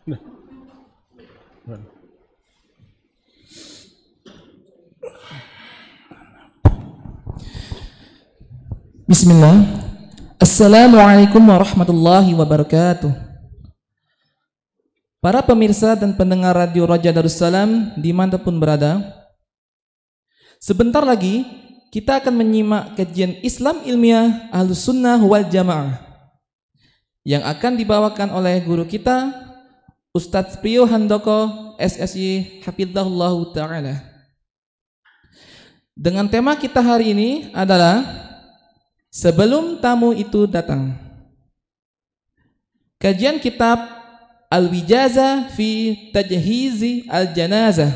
Bismillah. Assalamualaikum warahmatullahi wabarakatuh. Para pemirsa dan pendengar Radio Raja Darussalam dimanapun berada, sebentar lagi kita akan menyimak kajian Islam ilmiah Ahlus Sunnah wal Jamaah yang akan dibawakan oleh guru kita Ustadz Priyo Handoko SSY Hafizahullah Ta'ala. Dengan tema kita hari ini adalah Sebelum Tamu Itu Datang. Kajian kitab Al-Wijazah fi Tajhizi Al-Janazah.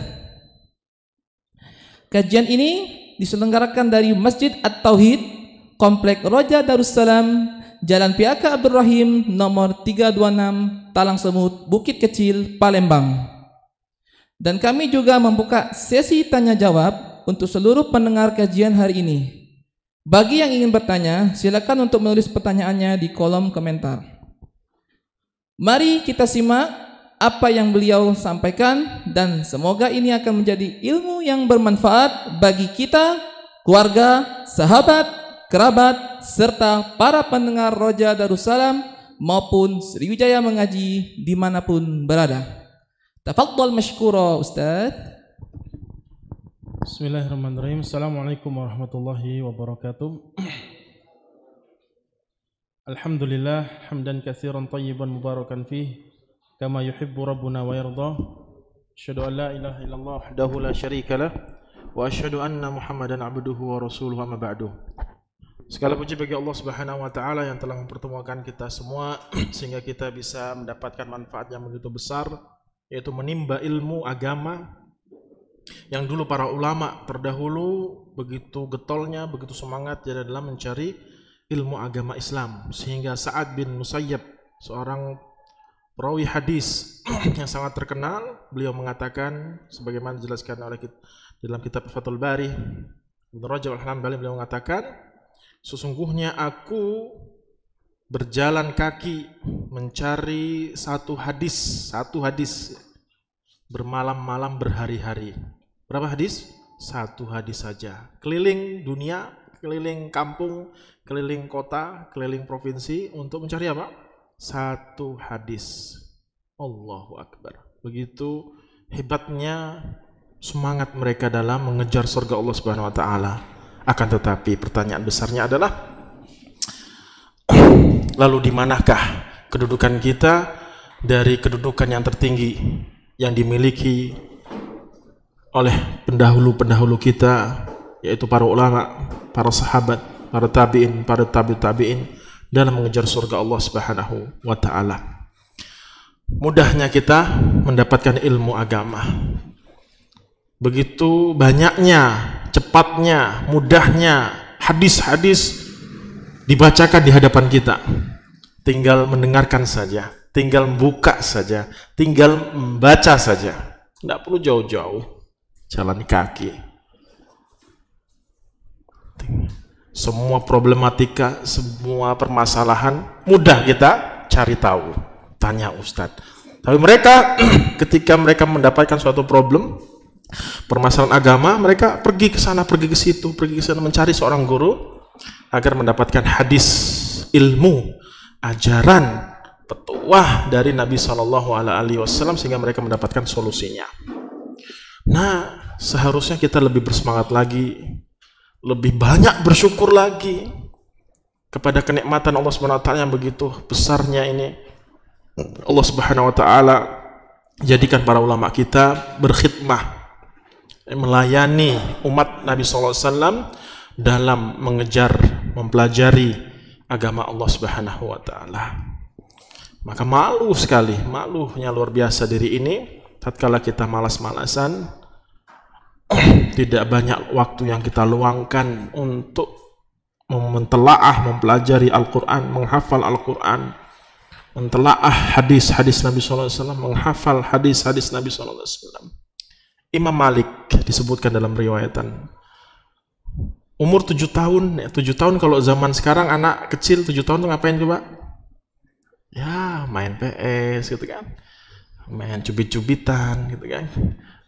Kajian ini diselenggarakan dari Masjid At-Tauhid, Komplek Roja Darussalam, Jalan Piaka Abdul Rahim, nomor 326, Talang Semut, Bukit Kecil, Palembang. Dan kami juga membuka sesi tanya jawab untuk seluruh pendengar kajian hari ini. Bagi yang ingin bertanya, silakan untuk menulis pertanyaannya di kolom komentar. Mari kita simak apa yang beliau sampaikan dan semoga ini akan menjadi ilmu yang bermanfaat bagi kita, keluarga, sahabat, kerabat, serta para pendengar Roja Darussalam maupun Sriwijaya Mengaji dimanapun berada. Tafadhal mashkura Ustaz. Bismillahirrahmanirrahim. Assalamualaikum warahmatullahi wabarakatuh. Alhamdulillah hamdan katsiran tayyiban mubarakan fih kama yuhibbu rabbuna wa yarda. Asyhadu an la ilaha illallah wahdahu la syarika lah wa asyhadu anna Muhammadan abduhu wa rasuluhu amma ba'du. Segala puji bagi Allah Subhanahu wa taala yang telah mempertemukan kita semua sehingga kita bisa mendapatkan manfaat yang begitu besar, yaitu menimba ilmu agama yang dulu para ulama terdahulu begitu getolnya, begitu semangat di dalam mencari ilmu agama Islam, sehingga Sa'ad bin Musayyab, seorang perawi hadis yang sangat terkenal, beliau mengatakan sebagaimana dijelaskan oleh dalam kitab Fathul Bari, Ibnu Rajab Al-Hambali, beliau mengatakan, sesungguhnya aku berjalan kaki mencari satu hadis bermalam-malam berhari-hari. Berapa hadis? Satu hadis saja. Keliling dunia, keliling kampung, keliling kota, keliling provinsi untuk mencari apa? Satu hadis. Allahu Akbar. Begitu hebatnya semangat mereka dalam mengejar surga Allah Subhanahu wa taala. Akan tetapi pertanyaan besarnya adalah, lalu di manakah kedudukan kita dari kedudukan yang tertinggi yang dimiliki oleh pendahulu-pendahulu kita, yaitu para ulama, para sahabat, para tabi'in, para tabi'in dalam mengejar surga Allah Subhanahu wa taala. Mudahnya kita mendapatkan ilmu agama. Begitu banyaknya, cepatnya, mudahnya hadis-hadis dibacakan di hadapan kita. Tinggal mendengarkan saja, tinggal buka saja, tinggal membaca saja. Tidak perlu jauh-jauh, jalan kaki. Semua problematika, semua permasalahan mudah kita cari tahu, tanya Ustadz. Tapi mereka ketika mereka mendapatkan suatu problem, permasalahan agama, mereka pergi ke sana, pergi ke situ, pergi ke sana mencari seorang guru agar mendapatkan hadis, ilmu, ajaran, petuah dari Nabi SAW sehingga mereka mendapatkan solusinya. Nah, seharusnya kita lebih bersemangat lagi, lebih banyak bersyukur lagi kepada kenikmatan Allah Subhanahu wa taala yang begitu besarnya ini. Allah Subhanahu wa taala jadikan para ulama kita berkhidmah, melayani umat Nabi SAW dalam mengejar, mempelajari agama Allah Subhanahu wa taala. Maka malu sekali, malunya luar biasa diri ini tatkala kita malas-malasan, tidak banyak waktu yang kita luangkan untuk mentelaah, mempelajari Al-Quran, menghafal Al-Quran, mentelaah hadis-hadis Nabi SAW, menghafal hadis-hadis Nabi SAW. Imam Malik disebutkan dalam riwayatan, umur 7 tahun, 7 tahun kalau zaman sekarang anak kecil 7 tahun tuh ngapain coba? Ya main PS gitu kan, main cubit-cubitan gitu kan,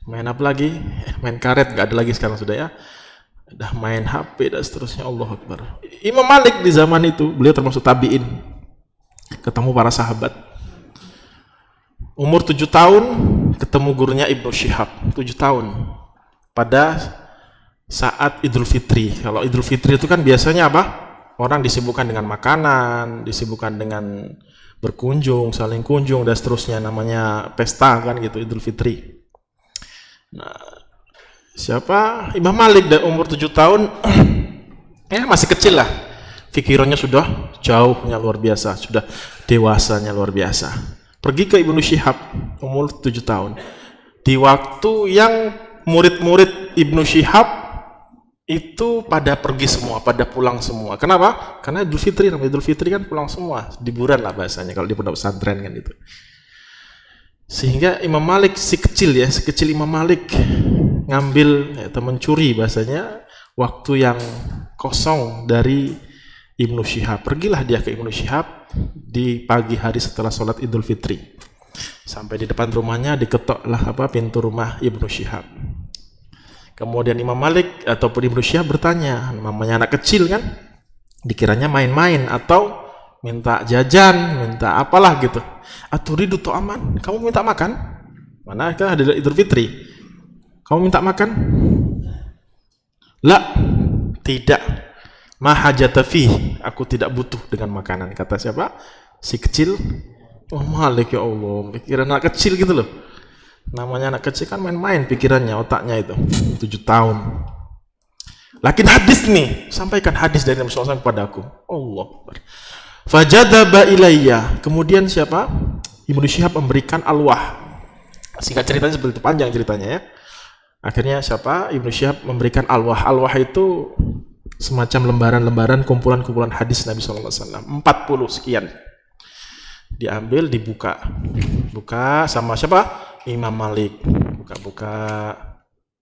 main apa lagi, main karet nggak ada lagi sekarang sudah ya, udah main HP dan seterusnya. Allahu Akbar. Imam Malik di zaman itu, beliau termasuk tabi'in, ketemu para sahabat. Umur 7 tahun ketemu gurunya Ibnu Syihab, 7 tahun pada saat Idul Fitri. Kalau Idul Fitri itu kan biasanya apa? Orang disibukkan dengan makanan, disibukkan dengan berkunjung, saling kunjung dan seterusnya, namanya pesta kan gitu, Idul Fitri. Nah, siapa? Imam Malik dari umur 7 tahun ya masih kecil lah. Pikirannya sudah jauhnya luar biasa, sudah dewasanya luar biasa. Pergi ke Ibnu Syihab umur 7 tahun. Di waktu yang murid-murid Ibnu Syihab itu pada pergi semua, pada pulang semua. Kenapa? Karena Idul Fitri, namanya Idul Fitri kan pulang semua, liburan lah bahasanya kalau di pondok pesantren kan itu. Sehingga Imam Malik si kecil ya, si kecil Imam Malik ngambil atau mencuri bahasanya waktu yang kosong dari Ibnu Syihab. Pergilah dia ke Ibnu Syihab di pagi hari setelah sholat Idul Fitri. Sampai di depan rumahnya diketoklah pintu rumah Ibnu Syihab. Kemudian Imam Malik ataupun Ibnu Syihab bertanya, namanya anak kecil kan, dikiranya main-main atau minta jajan, minta apalah gitu. Aturidu ta'aman, kamu minta makan? Mana kan ada Idul Fitri. Kamu minta makan? La, tidak. Ma hajata fi, aku tidak butuh dengan makanan. Kata siapa? Si kecil. Oh Malik, ya Allah, pikiran anak kecil gitu loh. Namanya anak kecil kan main-main pikirannya, otaknya itu 7 tahun. Lakin hadis nih, sampaikan hadis dari Nabi SAW kepada aku. Allah. Fajadaba ilayya. Kemudian siapa? Ibnu Syihab memberikan alwah. Singkat ceritanya seperti itu, panjang ceritanya ya. Akhirnya siapa? Ibnu Syihab memberikan alwah. Alwah itu semacam lembaran-lembaran kumpulan-kumpulan hadis Nabi SAW. 40 sekian. Diambil, dibuka. Buka sama siapa? Imam Malik. Buka-buka.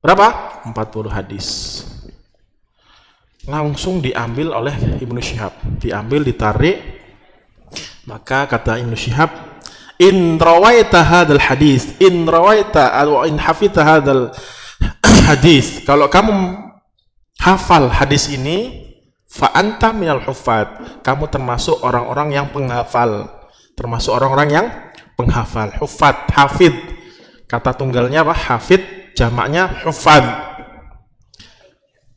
Berapa? 40 hadis. Langsung diambil oleh Ibnu Syihab. Diambil, ditarik. Maka kata Ibnu Syihab, in rawaita hadzal hadis, in rawaita atau in hafidta hadzal hadis, kalau kamu hafal hadis ini, fa anta minal huffaz, kamu termasuk orang-orang yang penghafal, termasuk orang-orang yang penghafal. Huffaz, hafid, kata tunggalnya apa? Hafid, jamaknya huffaz.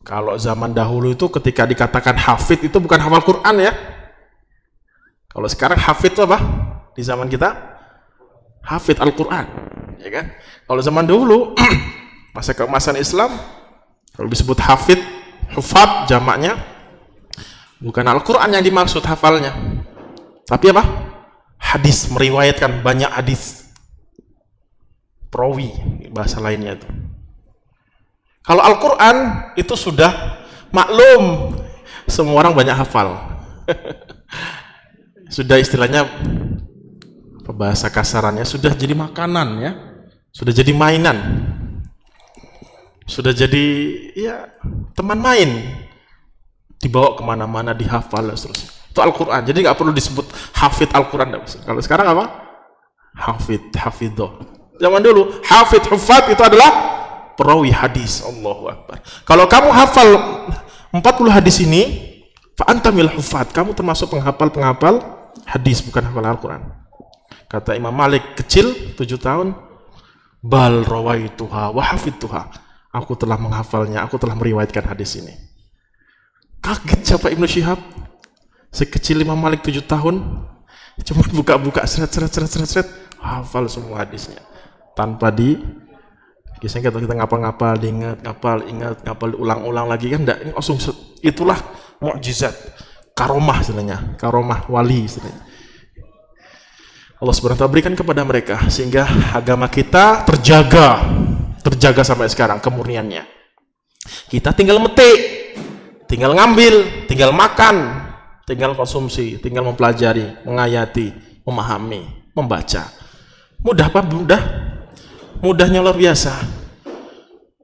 Kalau zaman dahulu itu ketika dikatakan hafid itu bukan hafal Quran ya. Kalau sekarang hafid itu apa? Di zaman kita hafid Al-Quran, ya kan? Kalau zaman dahulu masa keemasan Islam, kalau disebut hafid, hufad jamaknya bukan Al-Quran yang dimaksud hafalnya, tapi apa? Hadis, meriwayatkan banyak hadis. Perawi bahasa lainnya itu. Kalau Al-Quran itu sudah maklum, semua orang banyak hafal. Sudah istilahnya bahasa kasarannya sudah jadi makanan ya, sudah jadi mainan, sudah jadi ya teman main, dibawa kemana-mana, dihafal dan seterusnya. Itu Al-Quran, jadi nggak perlu disebut hafid Al-Quran. Kalau sekarang apa? Hafid, hafidho. Zaman dulu hafid, hufad itu adalah perawi hadis. Allahu Akbar. Kalau kamu hafal 40 hadis ini, fa anta minal hufad, kamu termasuk penghafal hadis, bukan hafal Al-Quran. Kata Imam Malik, kecil 7 tahun, bal rawaituha wa hafidtuha, aku telah menghafalnya, aku telah meriwayatkan hadis ini. Kaget siapa? Ibnu Syihab. Sekecil Imam Malik 7 tahun, cuma buka-buka seret, hafal semua hadisnya tanpa biasanya kita ngapal-ngapal, diingat, ngapal ulang-ulang lagi kan enggak. Ini langsung, itulah mukjizat, karomah istilahnya, karomah wali istilahnya. Allah Subhanahu wa taala berikan kepada mereka sehingga agama kita terjaga sampai sekarang kemurniannya. Kita tinggal metik, tinggal ngambil, tinggal makan, tinggal konsumsi, tinggal mempelajari, mengayati, memahami, membaca. Mudah apa? Mudahnya luar biasa.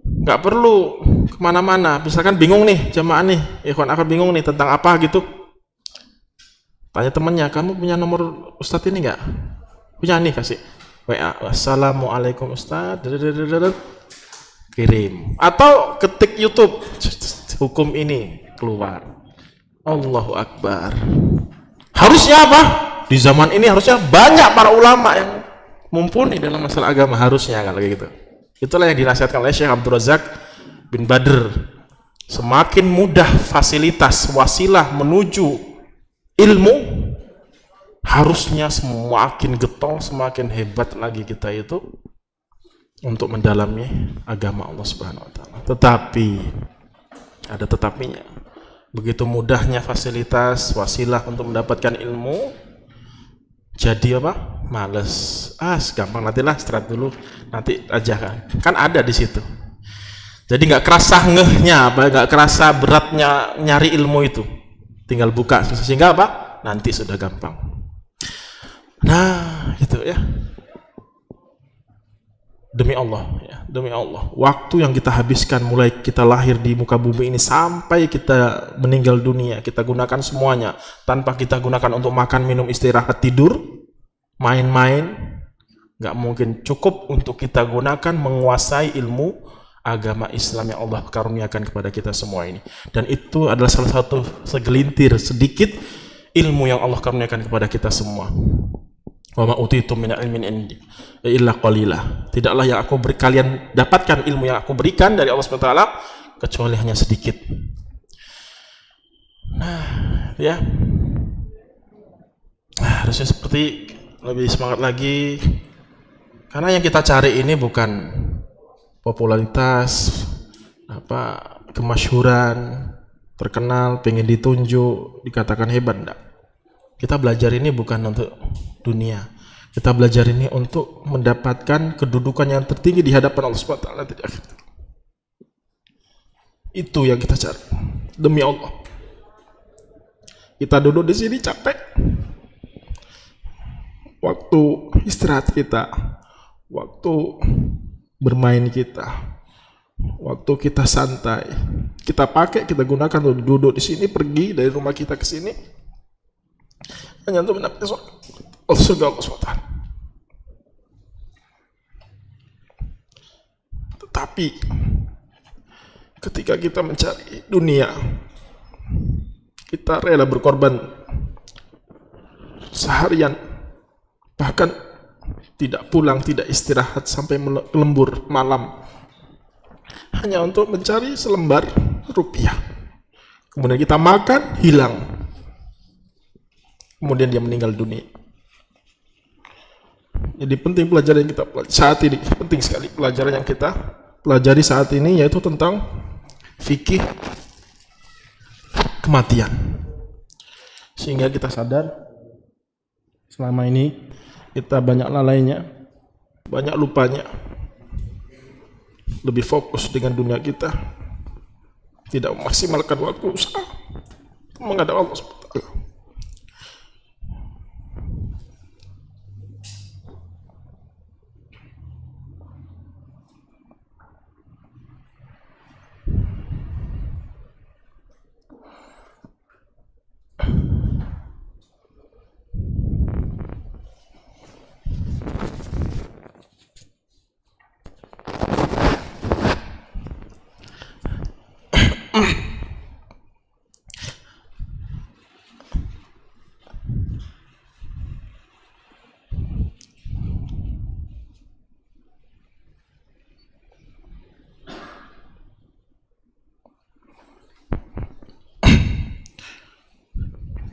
Nggak perlu kemana-mana. Misalkan bingung nih jamaah nih, ikhwan akan bingung nih tentang apa gitu, tanya temannya, kamu punya nomor ustadz ini nggak? Punya nih, kasih. WA, assalamualaikum Ustaz, kirim, atau ketik YouTube hukum ini keluar. Allahu Akbar. Harusnya apa? Di zaman ini harusnya banyak para ulama yang mumpuni dalam masalah agama, harusnya kalau gitu. Itulah yang dinasihatkan oleh Syekh Abdul Razak bin Badr. Semakin mudah fasilitas wasilah menuju ilmu, harusnya semakin getol, semakin hebat lagi kita itu untuk mendalami agama Allah Subhanahu wa taala. Tetapi ada tetapinya. Begitu mudahnya fasilitas wasilah untuk mendapatkan ilmu, jadi apa? Males. Gampang, nantilah istirahat dulu, nanti aja kan ada di situ. Jadi nggak kerasa ngehnya, nggak kerasa beratnya nyari ilmu itu. Tinggal buka, sehingga apa? Nanti sudah gampang. Nah, itu ya. Demi Allah, ya, demi Allah. Waktu yang kita habiskan mulai kita lahir di muka bumi ini sampai kita meninggal dunia, kita gunakan semuanya tanpa kita gunakan untuk makan, minum, istirahat, tidur, main-main, nggak mungkin cukup untuk kita gunakan menguasai ilmu agama Islam yang Allah karuniakan kepada kita semua ini. Dan itu adalah salah satu segelintir sedikit ilmu yang Allah karuniakan kepada kita semua. Wa ma utitum min ilmin indi illa qalila. Tidaklah yang kalian dapatkan ilmu yang aku berikan dari Allah SWT kecuali hanya sedikit. Nah, ya. Harusnya seperti lebih semangat lagi, karena yang kita cari ini bukan popularitas, kemasyhuran, terkenal, pengen ditunjuk, dikatakan hebat, enggak. Kita belajar ini bukan untuk dunia. Kita belajar ini untuk mendapatkan kedudukan yang tertinggi di hadapan Allah SWT. Itu yang kita cari. Demi Allah. Kita duduk di sini capek. Waktu istirahat kita, waktu bermain kita, waktu kita santai, kita pakai, kita gunakan untuk duduk di sini, pergi dari rumah kita ke sini hanya untuk mendapatkan surga Allah SWT. Tetapi ketika kita mencari dunia, kita rela berkorban seharian, bahkan tidak pulang, tidak istirahat sampai lembur malam, hanya untuk mencari selembar rupiah. Kemudian kita makan, hilang. Kemudian dia meninggal dunia. Jadi penting pelajaran yang kita pelajari saat ini, penting sekali pelajaran yang kita pelajari saat ini, yaitu tentang fikih kematian. Sehingga kita sadar selama ini kita banyak lalainya, banyak lupanya, lebih fokus dengan dunia kita, tidak memaksimalkan waktu usaha menghadap Allah SWT.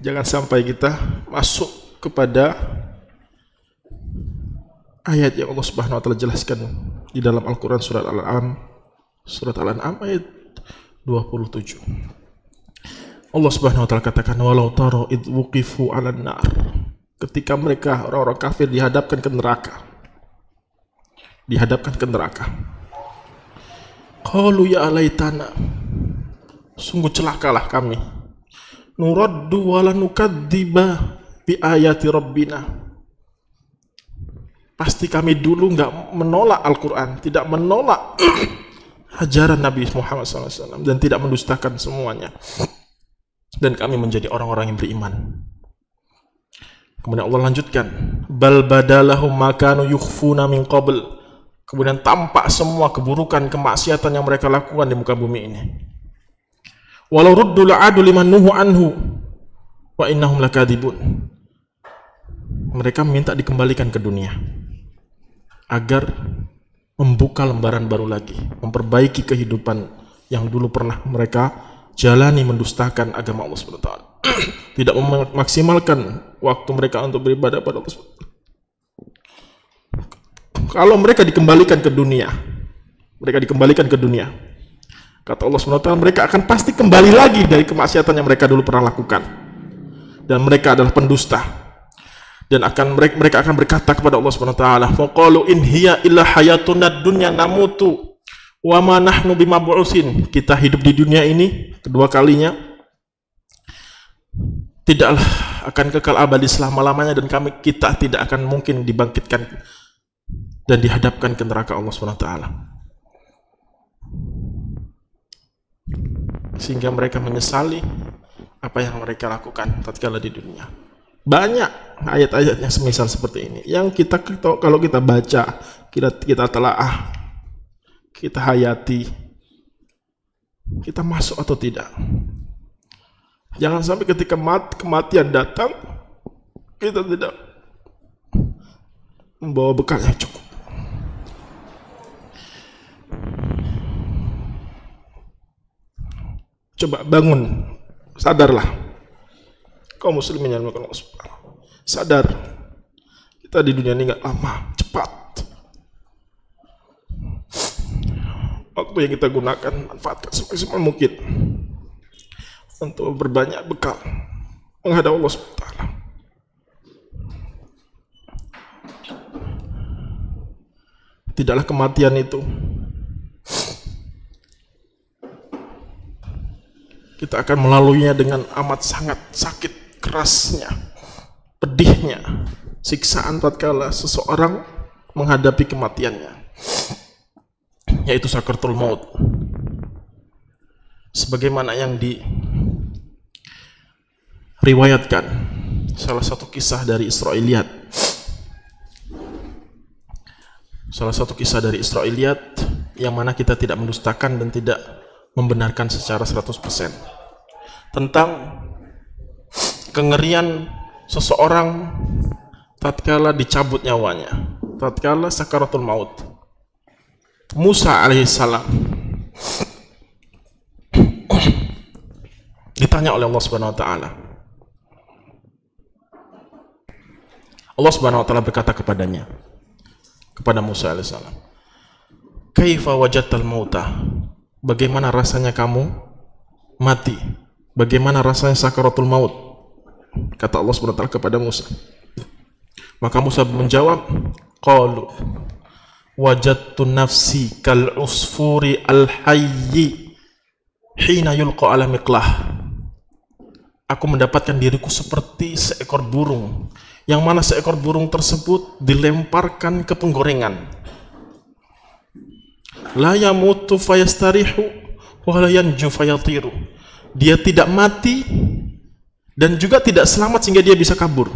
Jangan sampai kita masuk kepada ayat yang Allah Subhanahu wa taala jelaskan di dalam Al-Qur'an surat Al-An'am ayat 27. Allah Subhanahu wa taala katakan, walau taro id wuqifu 'alan nar. Ketika mereka orang-orang kafir dihadapkan ke neraka. Qalu ya alaitana. Sungguh celakalah kami. Nuraddu wala nukadziba bi ayati rabbina. Pasti kami dulu enggak menolak Al-Quran, tidak menolak ajaran Nabi Muhammad SAW, dan tidak mendustakan semuanya. Dan kami menjadi orang-orang yang beriman. Kemudian Allah lanjutkan, bal badalahum ma kanu yukhfuna min qabl. Kemudian tampak semua keburukan, kemaksiatan yang mereka lakukan di muka bumi ini. Walau ruddu la'adu liman nuhu anhu wa innahum lakadibun. Mereka minta dikembalikan ke dunia agar membuka lembaran baru lagi, memperbaiki kehidupan yang dulu pernah mereka jalani mendustakan agama Allah SWT. Tidak memaksimalkan waktu mereka untuk beribadah pada Allah SWT. Kalau mereka dikembalikan ke dunia, kata Allah SWT, mereka akan pasti kembali lagi dari kemaksiatan yang mereka dulu pernah lakukan. Dan mereka adalah pendusta. Dan mereka akan berkata kepada Allah SWT, faqalu in hiya illa hayatuna dunya namutu wa ma nahnu bimab'utsin. Kita hidup di dunia ini kedua kalinya, tidaklah akan kekal abadi selama-lamanya, dan kita tidak akan mungkin dibangkitkan dan dihadapkan ke neraka Allah SWT. Sehingga mereka menyesali apa yang mereka lakukan tatkala di dunia. Banyak ayat-ayat yang semisal seperti ini yang kita kalau kita baca, kita telaah, kita hayati, kita masuk atau tidak. Jangan sampai ketika kematian datang, kita tidak membawa bekal yang cukup. Coba bangun, sadarlah. Kaum muslimin yang dimuliakan Allah Subhanahu. Sadar, kita di dunia ini nggak lama, cepat. Waktu yang kita gunakan, manfaatkan semaksimal mungkin untuk berbanyak bekal menghadap Allah Subhanahu wa taala. Tidaklah kematian itu kita akan melaluinya dengan amat sangat sakit kerasnya, pedihnya, siksaan tatkala seseorang menghadapi kematiannya, yaitu sakaratul maut. Sebagaimana yang diriwayatkan salah satu kisah dari Israiliyat, yang mana kita tidak mendustakan dan tidak membenarkan secara 100%, tentang kengerian seseorang tatkala dicabut nyawanya, tatkala sakaratul maut. Musa alaihissalam ditanya oleh Allah Subhanahu wa taala. Allah Subhanahu wa taala berkata kepada Musa alaihissalam, "Kaifa wajadtal mauta?" Bagaimana rasanya kamu mati? Bagaimana rasanya sakaratul maut? Kata Allah Subhanahu wa taala kepada Musa. Maka Musa menjawab, qalu wajadtu nafsi kal usfuri al hayyi hina yulqa ala miqlah. Aku mendapatkan diriku seperti seekor burung, yang mana seekor burung tersebut dilemparkan ke penggorengan. La yamutu fayastarihu wa la yanju fayatiru. Dia tidak mati dan juga tidak selamat sehingga dia bisa kabur.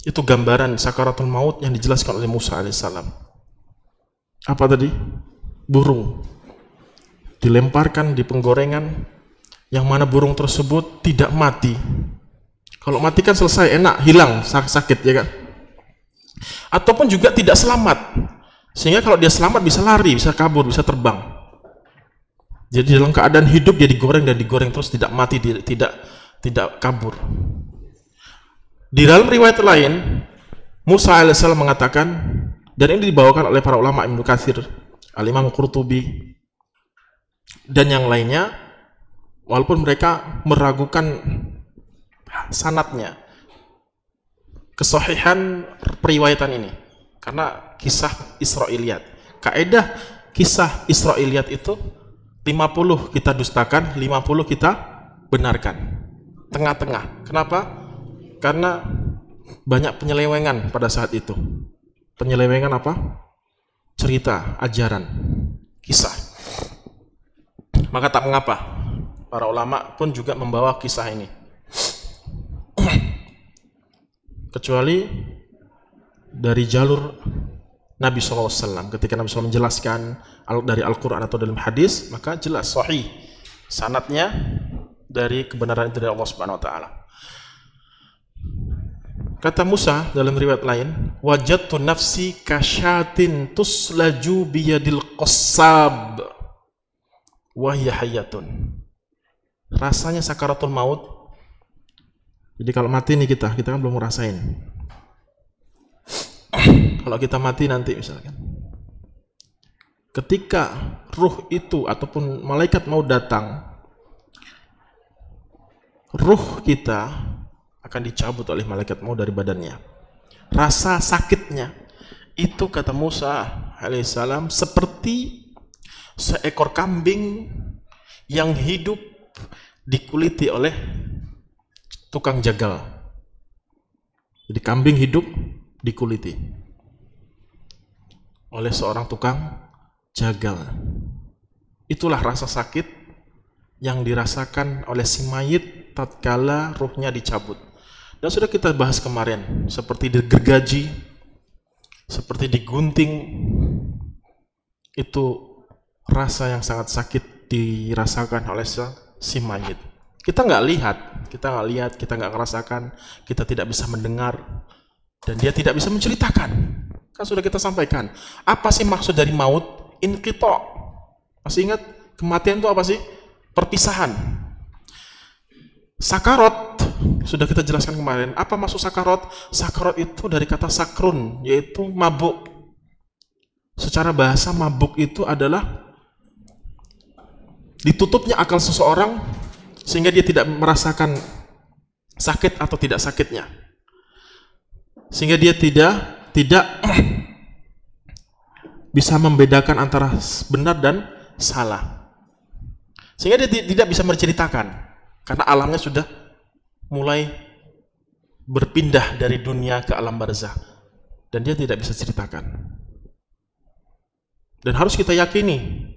Itu gambaran sakaratul maut yang dijelaskan oleh Musa alaihissalam. Apa tadi? Burung dilemparkan di penggorengan, yang mana burung tersebut tidak mati. Kalau mati kan selesai, enak, hilang, sakit, ya kan? Ataupun juga tidak selamat, sehingga kalau dia selamat bisa lari, bisa kabur, bisa terbang. Jadi dalam keadaan hidup dia digoreng terus, tidak mati, tidak kabur. Di dalam riwayat lain, Musa alaihissalam mengatakan, dan ini dibawakan oleh para ulama Ibnu Katsir, Al-Imam Qurtubi, dan yang lainnya, walaupun mereka meragukan sanadnya, kesahihan periwayatan ini, karena kisah Israiliyat. Kaedah kisah Israiliyat itu 50 kita dustakan, 50 kita benarkan. Tengah-tengah. Kenapa? Karena banyak penyelewengan pada saat itu. Penyelewengan apa? Cerita, ajaran, kisah. Maka tak mengapa para ulama pun juga membawa kisah ini. kecuali dari jalur Nabi SAW. Ketika Nabi SAW menjelaskan dari Al-Quran atau dalam hadis, maka jelas sahih sanadnya dari kebenaran itu dari Allah Subhanahu Wa Taala. Kata Musa dalam riwayat lain, wajadtu nafsi kasyatin tuslaju biyadil qassab wa hiya hayyatun. Rasanya sakaratul maut. Jadi kalau mati nih kita kan belum ngerasain. Kalau kita mati nanti misalkan, ketika ruh itu ataupun malaikat mau datang, ruh kita akan dicabut oleh malaikat maut dari badannya. Rasa sakitnya itu, kata Musa alaihissalam, seperti seekor kambing yang hidup dikuliti oleh tukang jagal. Jadi kambing hidup dikuliti oleh seorang tukang jagal. Itulah rasa sakit yang dirasakan oleh si mayit tatkala ruhnya dicabut. Dan sudah kita bahas kemarin, seperti digergaji, seperti digunting, itu rasa yang sangat sakit dirasakan oleh si mayit. Kita nggak lihat, kita nggak merasakan, kita tidak bisa mendengar, dan dia tidak bisa menceritakan. Kan sudah kita sampaikan. Apa sih maksud dari maut? Inqita'. Masih ingat kematian itu apa sih? Perpisahan. Sakarat sudah kita jelaskan kemarin. Apa maksud sakarat? Sakarat itu dari kata sakrun, yaitu mabuk. Secara bahasa mabuk itu adalah ditutupnya akal seseorang sehingga dia tidak merasakan sakit atau tidak sakitnya, sehingga dia tidak bisa membedakan antara benar dan salah, sehingga dia tidak bisa menceritakan karena alamnya sudah mulai berpindah dari dunia ke alam barzah dan dia tidak bisa ceritakan. Dan harus kita yakini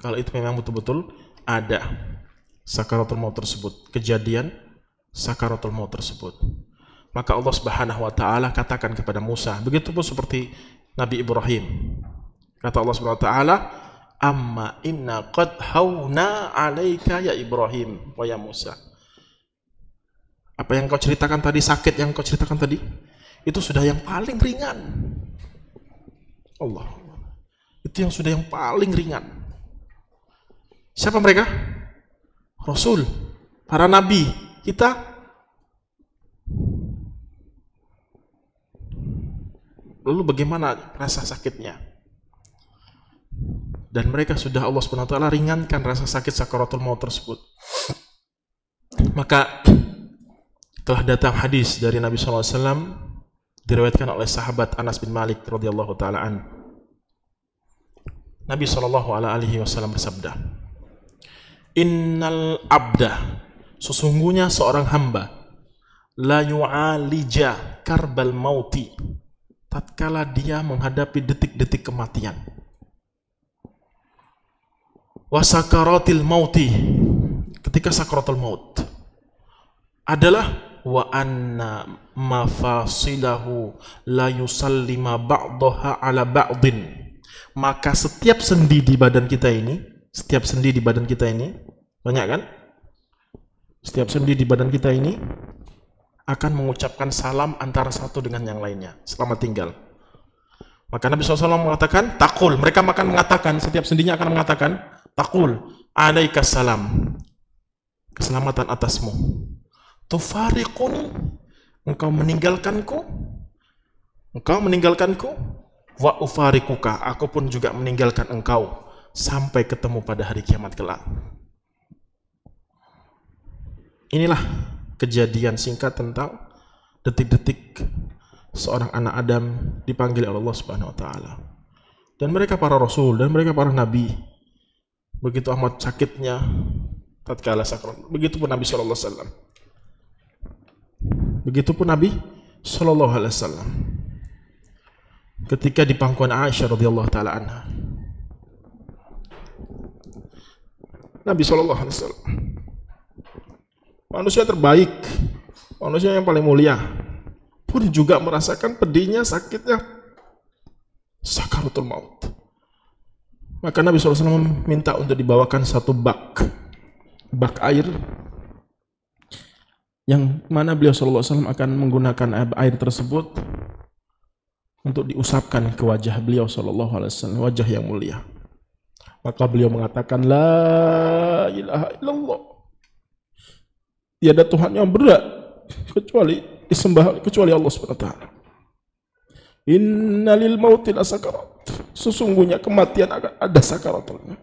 kalau itu memang betul-betul ada sakaratul maut tersebut, kejadian sakaratul maut tersebut. Maka Allah Subhanahu wa taala katakan kepada Musa, begitupun seperti Nabi Ibrahim. Kata Allah Subhanahu wa taala, "Amma inna qad hauna 'alaika ya Ibrahim wa ya Musa." Apa yang kau ceritakan tadi, sakit yang kau ceritakan tadi, itu sudah yang paling ringan. Allah. Itu yang sudah yang paling ringan. Siapa mereka? Rasul, para nabi. Kita lalu bagaimana rasa sakitnya? Dan mereka sudah Allah Subhanahu wa taala ringankan rasa sakit sakaratul maut tersebut. Maka telah datang hadis dari Nabi SAW, diriwayatkan oleh sahabat Anas bin Malik radhiyallahu taala an. Nabi SAW bersabda, "Innal abda, sesungguhnya seorang hamba, la yu'alija karbal mauti, tatkala dia menghadapi detik-detik kematian, wa sakaratil mauti, ketika sakaratul maut, adalah wa anna mafasilahu la yusallima ba'daha ala ba'din." Maka setiap sendi di badan kita ini, banyak kan? Setiap sendi di badan kita ini akan mengucapkan salam antara satu dengan yang lainnya selamat tinggal. Maka Nabi SAW mengatakan, taqul, mereka akan mengatakan, setiap sendinya akan mengatakan, taqul, alaikas salam, keselamatan atasmu. Tufariquni, engkau meninggalkanku, wa ufarikuka, aku pun juga meninggalkan engkau sampai ketemu pada hari kiamat kelak. Inilah kejadian singkat tentang detik-detik seorang anak Adam dipanggil oleh Allah Subhanahu wa taala. Dan mereka para rasul dan mereka para nabi, begitu amat sakitnya tatkala sakrat. Begitupun Nabi sallallahu alaihi wasallam. Begitupun Nabi sallallahu alaihi wasallam. Ketika di pangkuan Aisyah radhiyallahu taala anha, Nabi sallallahu alaihi wasallam, manusia terbaik, manusia yang paling mulia, pun juga merasakan pedihnya, sakitnya sakaratul maut. Maka Nabi SAW minta untuk dibawakan satu bak air, yang mana beliau SAW akan menggunakan air tersebut untuk diusapkan ke wajah beliau SAW, wajah yang mulia. Maka beliau mengatakan, la ilaha illallah, tiada Tuhan yang berat kecuali disembah kecuali Allah SWT. Innalil mauti lasakarat, sesungguhnya kematian ada sakaratnya.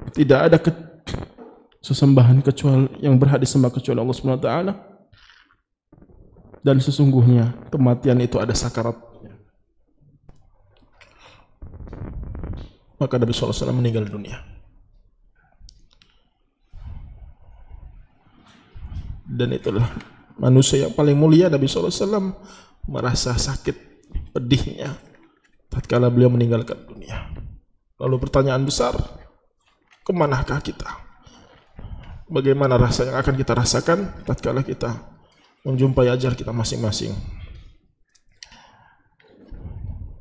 Tidak ada sesembahan kecuali yang berhak disembah kecuali Allah SWT, dan sesungguhnya kematian itu ada sakaratnya. Maka Nabi SAW meninggal dunia. Dan itulah manusia yang paling mulia. Nabi SAW merasa sakit pedihnya tatkala beliau meninggalkan dunia. Lalu pertanyaan besar, kemanakah kita? Bagaimana rasa yang akan kita rasakan tatkala kita menjumpai ajal kita masing-masing?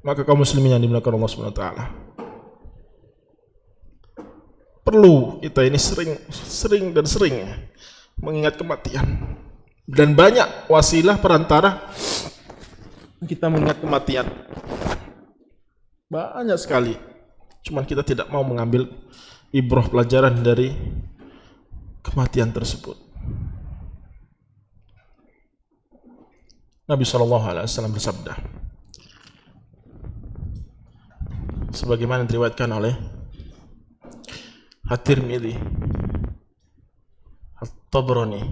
Maka kaum muslimin yang dimuliakan Allah SWT, perlu kita ini sering mengingat kematian, dan banyak wasilah perantara kita mengingat kematian, banyak sekali. Cuman kita tidak mau mengambil ibrah pelajaran dari kematian tersebut. Nabi SAW bersabda, sebagaimana diriwayatkan oleh At-Tirmidzi, At-Tabrani,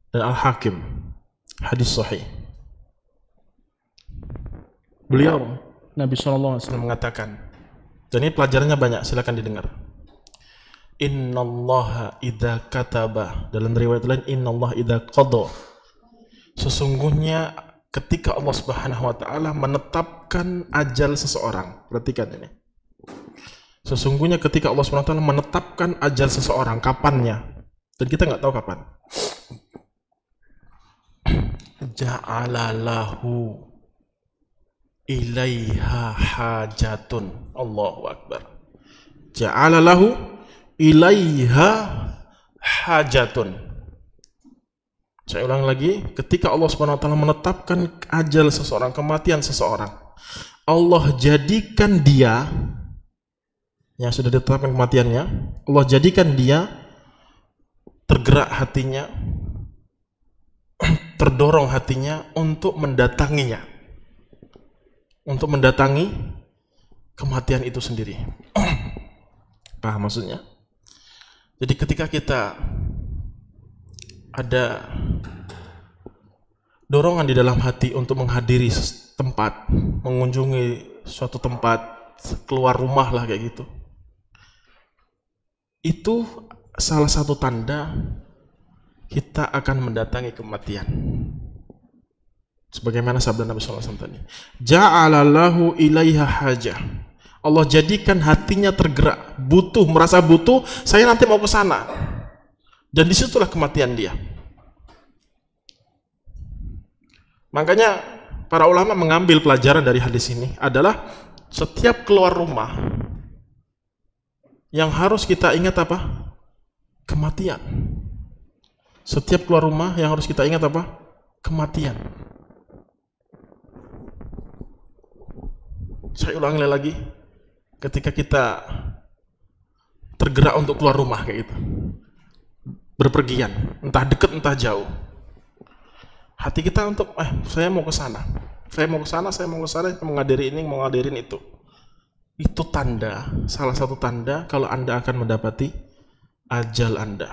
dan Al-Hakim, hadis sahih. Beliau, Nabi SAW mengatakan, dan ini pelajarannya banyak, silakan didengar. Innallaha idza kataba, dalam riwayat lain innallaha idza qada, sesungguhnya ketika Allah Subhanahu wa taala menetapkan ajal seseorang. Perhatikan ini. Sesungguhnya ketika Allah Subhanahu wa taala menetapkan ajal seseorang, kapannya? Dan kita nggak tahu kapan. Ja'ala lahu ilaiha hajatun. Allahu akbar. Ja'ala lahu ilaiha hajatun. Saya ulang lagi, ketika Allah Subhanahu wa taala menetapkan ajal seseorang, kematian seseorang, Allah jadikan dia, yang sudah ditetapkan kematiannya, Allah jadikan dia tergerak hatinya, terdorong hatinya untuk mendatanginya, untuk mendatangi kematian itu sendiri. Paham maksudnya? Jadi ketika kita ada dorongan di dalam hati untuk menghadiri tempat, mengunjungi suatu tempat, keluar rumah lah kayak gitu, itu salah satu tanda kita akan mendatangi kematian. Sebagaimana sabda Nabi SAW tadi, Ja'ala lahu ilaiha hajah, Allah jadikan hatinya tergerak, butuh, merasa butuh, saya nanti mau ke sana. Dan disitulah kematian dia. Makanya para ulama mengambil pelajaran dari hadis ini adalah setiap keluar rumah yang harus kita ingat apa? Kematian. Setiap keluar rumah yang harus kita ingat apa? Kematian. Saya ulangi lagi, ketika kita tergerak untuk keluar rumah kayak gitu, berpergian, entah dekat entah jauh, hati kita untuk saya mau ke sana, saya mau ke sana, saya mau ke sana, mau ngadirin ini, mau ngadirin itu. Itu tanda, salah satu tanda kalau Anda akan mendapati ajal Anda.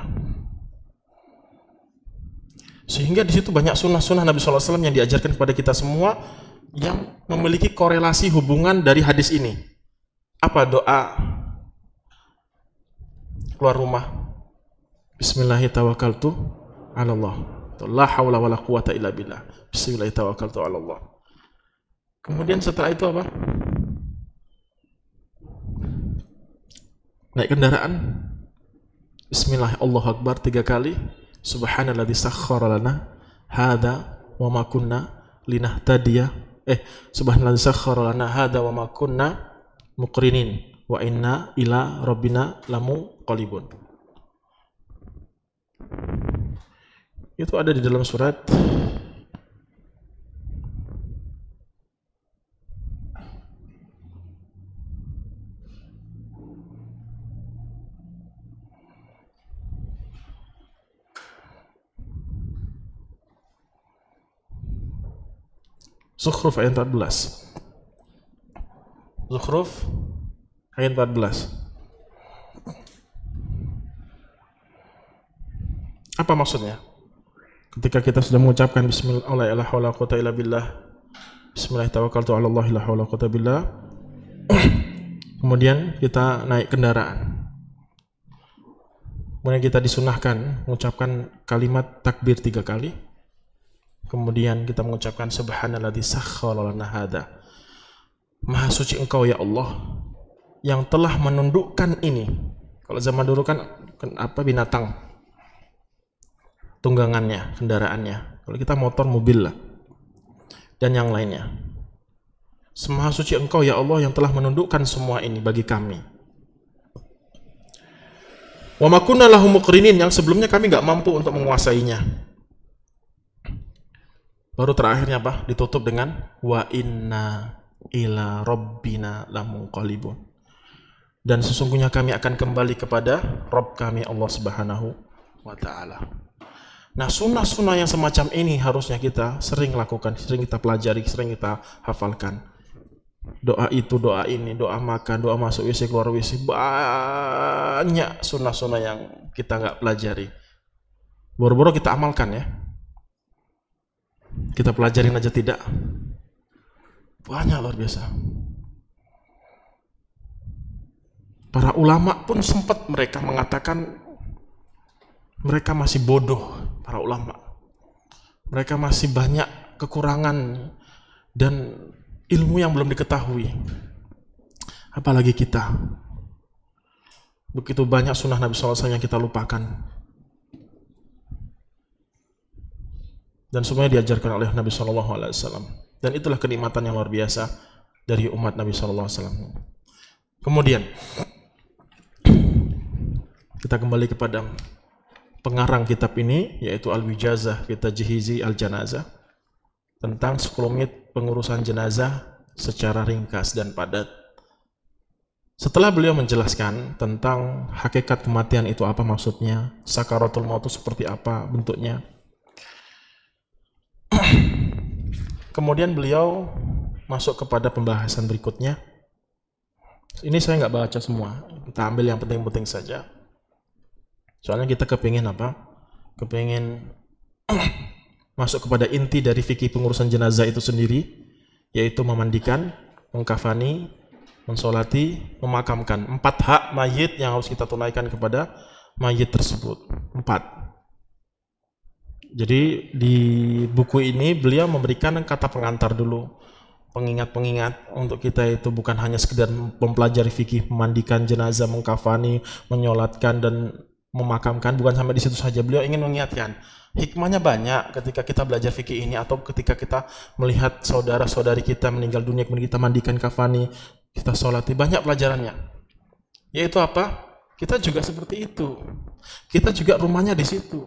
Sehingga di situ banyak sunnah-sunnah Nabi SAW yang diajarkan kepada kita semua yang memiliki korelasi hubungan dari hadis ini. Apa doa keluar rumah? Bismillahirrahmanirrahim. Allah. La haula wala quwata illa billah. Bismillahirrahmanirrahim. Kemudian setelah itu apa? Naik kendaraan. Bismillah, Allahu Akbar 3 kali. Subhanalladzi sakhkhara lana hadza wa ma kunna linahtadiya. Subhanalladzi sakhkhara lana hadza wa ma kunna muqrinin wa inna ila rabbina lamunqalibun. Itu ada di dalam surat Zukhruf ayat 14. Zukhruf ayat 14. Apa maksudnya? Ketika kita sudah mengucapkan bismillah la haula wala quwwata illa billah, bismillah tawakkaltu 'ala Allah la haula wala quwwata billah, kemudian kita naik kendaraan. Kemudian kita disunahkan mengucapkan kalimat takbir 3 kali. Kemudian kita mengucapkan subhanalladzi sakhkhara lana hadza. Maha suci Engkau ya Allah yang telah menundukkan ini. Kalau zaman dulu kan binatang tunggangannya, kendaraannya. Kalau kita motor, mobil lah. Dan yang lainnya. Maha suci Engkau ya Allah yang telah menundukkan semua ini bagi kami. Wa ma kunna lahu muqrinin, yang sebelumnya kami enggak mampu untuk menguasainya. Baru terakhirnya apa? Ditutup dengan wa inna ila rabbina lamunqalibun. Dan sesungguhnya kami akan kembali kepada Rabb kami Allah Subhanahu wa taala. Nah, sunnah-sunnah yang semacam ini harusnya kita sering lakukan, sering kita pelajari, sering kita hafalkan. Doa itu, doa ini, doa makan, doa masuk WC, keluar WC, banyak sunnah-sunnah yang kita nggak pelajari. Boro-boro kita amalkan ya. Kita pelajarin aja tidak. Banyak, luar biasa. Para ulama pun sempat mereka mengatakan mereka masih bodoh, para ulama. Mereka masih banyak kekurangan dan ilmu yang belum diketahui. Apalagi kita. Begitu banyak sunnah Nabi SAW yang kita lupakan. Dan semuanya diajarkan oleh Nabi SAW. Dan itulah kenikmatan yang luar biasa dari umat Nabi SAW. Kemudian kita kembali kepada pengarang kitab ini, yaitu Al-Wijazah fi Tajhizi Al-Janazah, tentang 10 menit pengurusan jenazah secara ringkas dan padat. Setelah beliau menjelaskan tentang hakikat kematian itu apa maksudnya, sakaratul maut itu seperti apa bentuknya, kemudian beliau masuk kepada pembahasan berikutnya. Ini saya nggak baca semua, kita ambil yang penting-penting saja. Soalnya kita kepingin apa? Kepingin masuk kepada inti dari fikih pengurusan jenazah itu sendiri, yaitu memandikan, mengkafani, mensolati, memakamkan. 4 hak mayit yang harus kita tunaikan kepada mayit tersebut. 4. Jadi di buku ini beliau memberikan kata pengantar dulu, pengingat-pengingat untuk kita itu bukan hanya sekedar mempelajari fikih memandikan jenazah, mengkafani, menyolatkan dan memakamkan, bukan sampai di situ saja. Beliau ingin mengingatkan hikmahnya banyak ketika kita belajar fikih ini, atau ketika kita melihat saudara-saudari kita meninggal dunia kemudian kita mandikan, kafani, kita sholati, banyak pelajarannya. Yaitu apa? Kita juga seperti itu. Kita juga rumahnya di situ.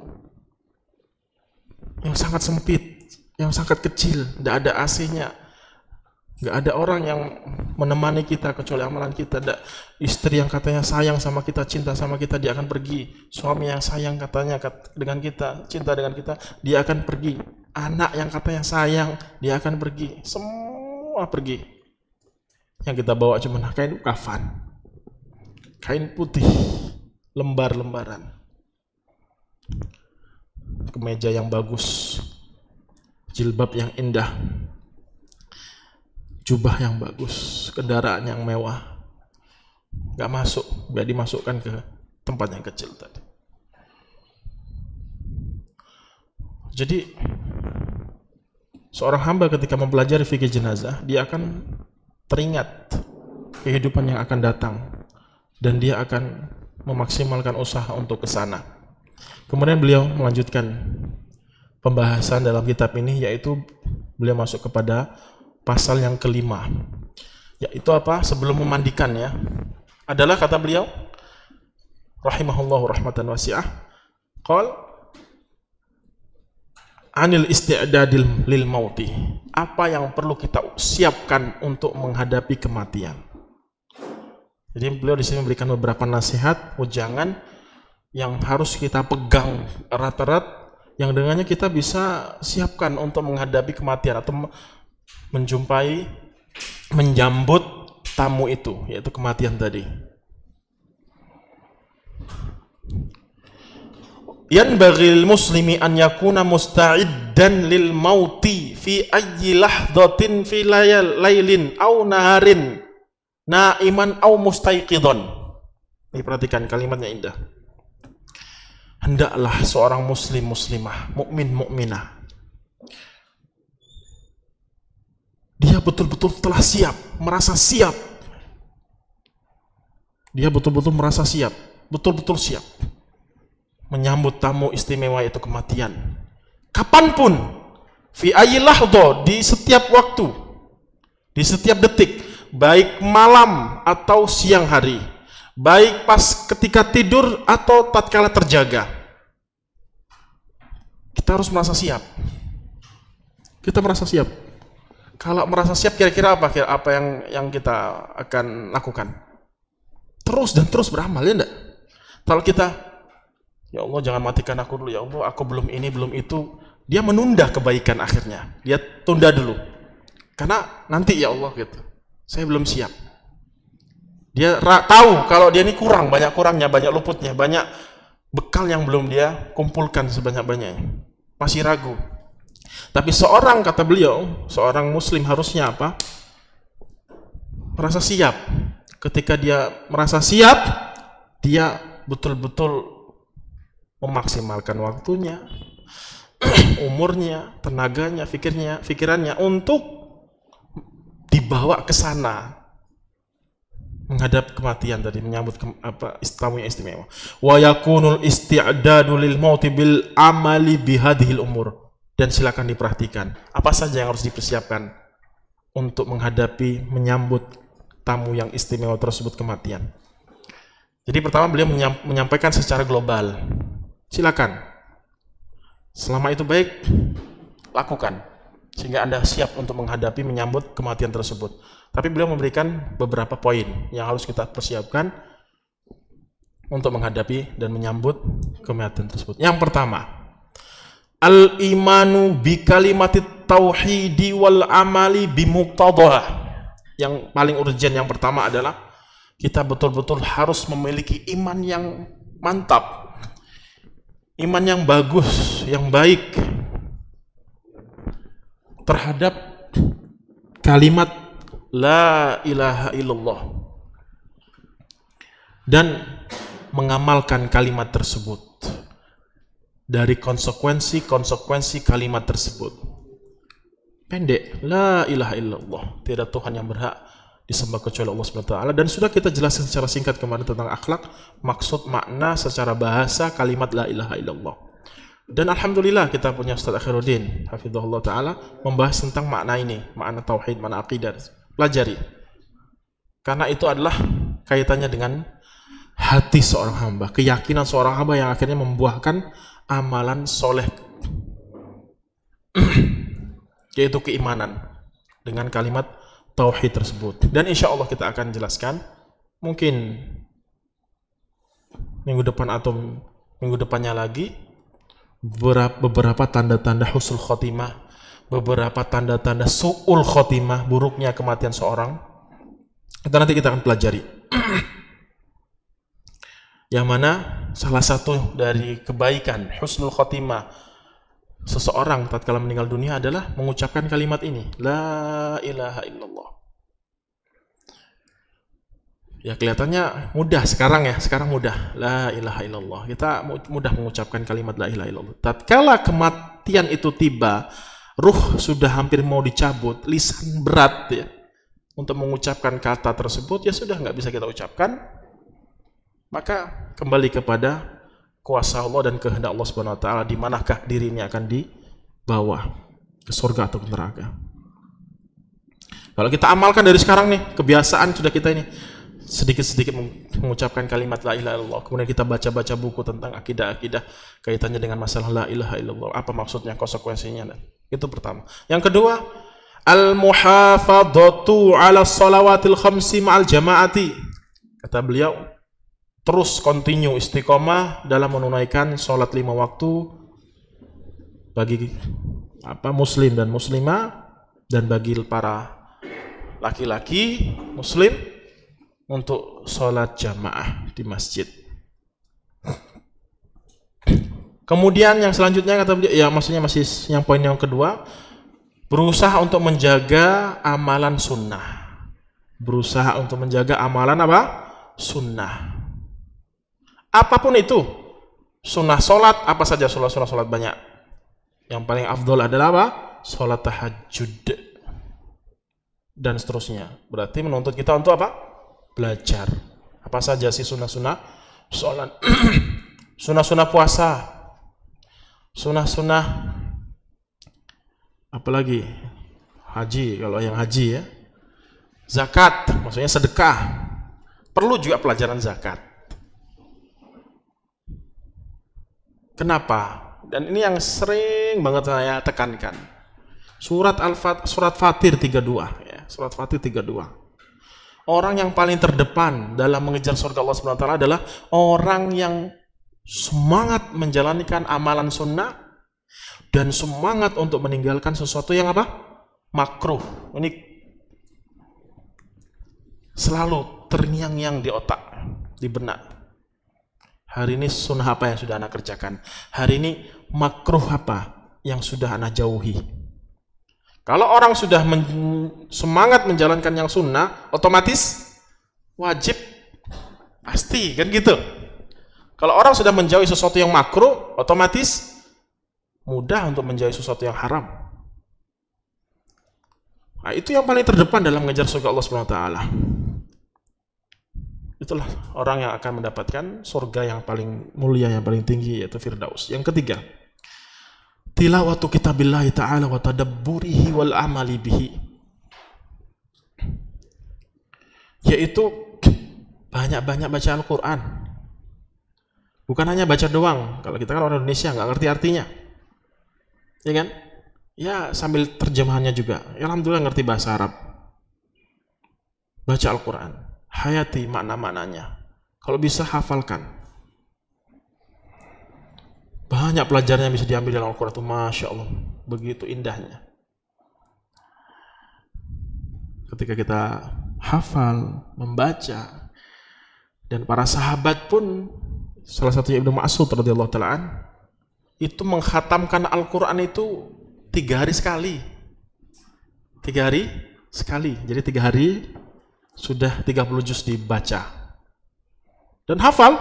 Yang sangat sempit, yang sangat kecil, tidak ada AC-nya, nggak ada orang yang menemani kita kecuali amalan kita. Ada istri yang katanya sayang sama kita, cinta sama kita, dia akan pergi. Suami yang sayang katanya dengan kita, cinta dengan kita, dia akan pergi. Anak yang katanya sayang, dia akan pergi. Semua pergi. Yang kita bawa cuma kain kafan, kain putih, lembar-lembaran, kemeja yang bagus, jilbab yang indah, jubah yang bagus, kendaraan yang mewah, nggak dimasukkan ke tempat yang kecil tadi. Jadi seorang hamba ketika mempelajari fikih jenazah, dia akan teringat kehidupan yang akan datang dan dia akan memaksimalkan usaha untuk ke sana. Kemudian beliau melanjutkan pembahasan dalam kitab ini, yaitu beliau masuk kepada pasal yang kelima, yaitu apa? Sebelum memandikan ya, adalah kata beliau rahimahullahu rahmatan wasi'ah, qal anil isti'dadil lil mauti, apa yang perlu kita siapkan untuk menghadapi kematian. Jadi beliau di sini memberikan beberapa nasihat, ujangan yang harus kita pegang erat-erat, yang dengannya kita bisa siapkan untuk menghadapi kematian atau menjambut tamu itu, yaitu kematian tadi. Yanbaghil muslimi an yakuna musta'iddan lil mauti fi ayyi lahdatin fi lailin aw naharin naiman aw mustaiqidhan. Ini perhatikan kalimatnya indah. Hendaklah seorang muslim muslimah, mukmin mukminah, dia betul-betul telah siap, merasa siap. Dia betul-betul merasa siap, betul-betul siap menyambut tamu istimewa itu kematian. Kapanpun, fi ayyi lahdha, di setiap waktu, di setiap detik, baik malam atau siang hari, baik pas ketika tidur atau tatkala terjaga. Kita harus merasa siap. Kita merasa siap. Kalau merasa siap, kira-kira apa yang kita akan lakukan? Terus dan terus beramal, ya enggak? Kalau kita, ya Allah jangan matikan aku dulu, ya Allah aku belum ini belum itu, dia menunda kebaikan akhirnya, dia tunda dulu karena nanti ya Allah gitu, saya belum siap. Dia tahu kalau dia ini kurang, banyak kurangnya, banyak luputnya, banyak bekal yang belum dia kumpulkan sebanyak-banyaknya, masih ragu. Tapi seorang, kata beliau, seorang muslim harusnya apa? Merasa siap. Ketika dia merasa siap, dia betul-betul memaksimalkan waktunya, umurnya, tenaganya, pikirannya untuk dibawa ke sana menghadap kematian tadi, menyambut tamu yang istimewa. Wa yakunul isti'dadu lil mauti bil amali bihadhil umur. Dan silakan diperhatikan apa saja yang harus dipersiapkan untuk menghadapi, menyambut tamu yang istimewa tersebut kematian. Jadi pertama beliau menyampaikan secara global. Silakan, selama itu baik, lakukan sehingga Anda siap untuk menghadapi, menyambut kematian tersebut. Tapi beliau memberikan beberapa poin yang harus kita persiapkan untuk menghadapi dan menyambut kematian tersebut. Yang pertama, al-imanu bi kalimatit tauhidi wal amali bi muqtadha. Yang paling urgent yang pertama adalah kita betul-betul harus memiliki iman yang mantap, iman yang bagus, yang baik terhadap kalimat la ilaha illallah dan mengamalkan kalimat tersebut dari konsekuensi kalimat tersebut. Pendek, la ilaha illallah, tidak Tuhan yang berhak disembah kecuali Allah SWT. Dan sudah kita jelaskan secara singkat kemarin tentang akhlak, maksud, makna secara bahasa kalimat la ilaha illallah. Dan alhamdulillah kita punya Ustaz Akhiruddin hafizahullah ta'ala membahas tentang makna ini, makna tauhid, makna aqidah. Pelajari, karena itu adalah kaitannya dengan hati seorang hamba, keyakinan seorang hamba yang akhirnya membuahkan amalan soleh, yaitu keimanan dengan kalimat tauhid tersebut. Dan insya Allah kita akan jelaskan mungkin minggu depan atau minggu depannya lagi beberapa tanda-tanda husnul khotimah, beberapa tanda-tanda su'ul khotimah, buruknya kematian seorang. Nanti kita akan pelajari. Yang mana salah satu dari kebaikan husnul khotimah seseorang tatkala meninggal dunia adalah mengucapkan kalimat ini, la ilaha illallah. Ya kelihatannya mudah sekarang ya, sekarang mudah, la ilaha illallah. Kita mudah mengucapkan kalimat la ilaha illallah. Tatkala kematian itu tiba, ruh sudah hampir mau dicabut, lisan berat ya untuk mengucapkan kata tersebut, ya sudah nggak bisa kita ucapkan. Maka kembali kepada kuasa Allah dan kehendak Allah Subhanahu wa taala, di manakah diri ini akan dibawa, ke surga atau ke neraka. Kalau kita amalkan dari sekarang nih, kebiasaan sudah kita ini sedikit-sedikit mengucapkan kalimat la ilaha illallah, kemudian kita baca-baca buku tentang akidah-akidah kaitannya dengan masalah la ilaha illallah, apa maksudnya, konsekuensinya. Itu pertama. Yang kedua, al-muhafadzatu ala shalawatil khamsi ma'al jama'ati. Kata beliau, terus continue istiqomah dalam menunaikan sholat 5 waktu bagi muslim dan muslimah, dan bagi para laki-laki muslim untuk sholat jamaah di masjid. Kemudian yang selanjutnya kata beliau, ya maksudnya masih yang poin yang kedua, berusaha untuk menjaga amalan sunnah. Berusaha untuk menjaga amalan apa? Sunnah. Apapun itu, sunnah sholat, apa saja sunnah sholat banyak. Yang paling afdol adalah apa? Sholat tahajud dan seterusnya. Berarti menuntut kita untuk apa? Belajar. Apa saja sih sunnah-sunnah sholat, sunnah-sunnah puasa, sunnah-sunnah apalagi haji, kalau yang haji ya, zakat, maksudnya sedekah, perlu juga pelajaran zakat. Kenapa? Dan ini yang sering banget saya tekankan. Surat Fatir 32 ya, surat Fatir 32. Orang yang paling terdepan dalam mengejar surga Allah Subhanahu wa taala adalah orang yang semangat menjalankan amalan sunnah dan semangat untuk meninggalkan sesuatu yang apa? Makruh. Ini selalu terngiang-ngiang di otak, di benak. Hari ini sunnah apa yang sudah anak kerjakan? Hari ini makruh apa yang sudah anak jauhi? Kalau orang sudah semangat menjalankan yang sunnah, otomatis wajib, pasti kan gitu. Kalau orang sudah menjauhi sesuatu yang makruh, otomatis mudah untuk menjauhi sesuatu yang haram. Nah, itu yang paling terdepan dalam mengejar surga Allah Subhanahu wa taala. Itulah orang yang akan mendapatkan surga yang paling mulia, yang paling tinggi, yaitu Firdaus. Yang ketiga, tilawatu kitabillahi ta'ala wa tadabburihi wal amali bihi. Yaitu banyak-banyak baca Al-Quran. Bukan hanya baca doang. Kalau kita kan orang Indonesia nggak ngerti artinya, ya kan? Ya sambil terjemahannya juga. Ya, alhamdulillah ngerti bahasa Arab. Baca Al-Quran, hayati makna-maknanya. Kalau bisa hafalkan. Banyak pelajaran yang bisa diambil dalam Al-Quran itu, Masya Allah, begitu indahnya. Ketika kita hafal, membaca, dan para sahabat pun, salah satunya Ibnu Mas'ud radhiyallahu ta'ala itu mengkhatamkan Al-Quran itu 3 hari sekali. 3 hari sekali. Jadi 3 hari sudah 30 juz dibaca. Dan hafal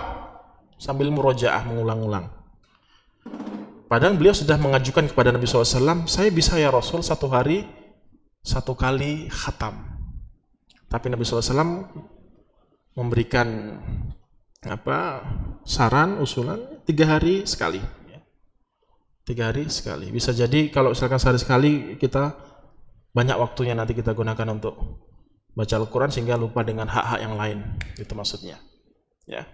sambil murojaah, mengulang-ulang. Padahal beliau sudah mengajukan kepada Nabi SAW, saya bisa ya Rasul 1 hari 1 kali khatam. Tapi Nabi SAW memberikan saran, usulan 3 hari sekali. 3 hari sekali. Bisa jadi kalau misalkan sehari sekali, kita banyak waktunya nanti kita gunakan untuk baca Al-Quran sehingga lupa dengan hak-hak yang lain. Itu maksudnya. Ya.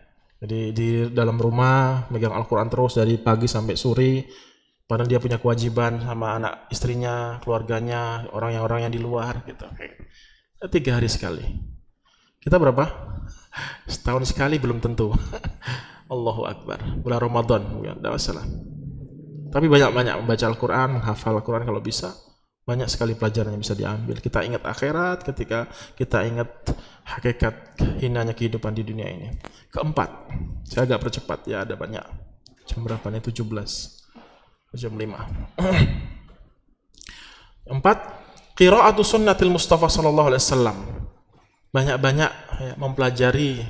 Jadi di dalam rumah megang Al-Quran terus dari pagi sampai sore, padahal dia punya kewajiban sama anak istrinya, keluarganya, orang yang di luar gitu. 3 hari sekali. Kita berapa? Setahun sekali belum tentu. Allahu Akbar. Bulan Ramadan, ya, tidak masalah. Tapi banyak-banyak membaca Al-Quran, menghafal Al-Quran kalau bisa. Banyak sekali pelajaran yang bisa diambil. Kita ingat akhirat ketika kita ingat hakikat hinanya kehidupan di dunia ini. Keempat, saya agak percepat ya, ada banyak. Jam berapa nih? 17. Jam 5. 4, qira'atu sunnatil Mustafa sallallahu alaihi wasallam. Banyak-banyak ya, mempelajari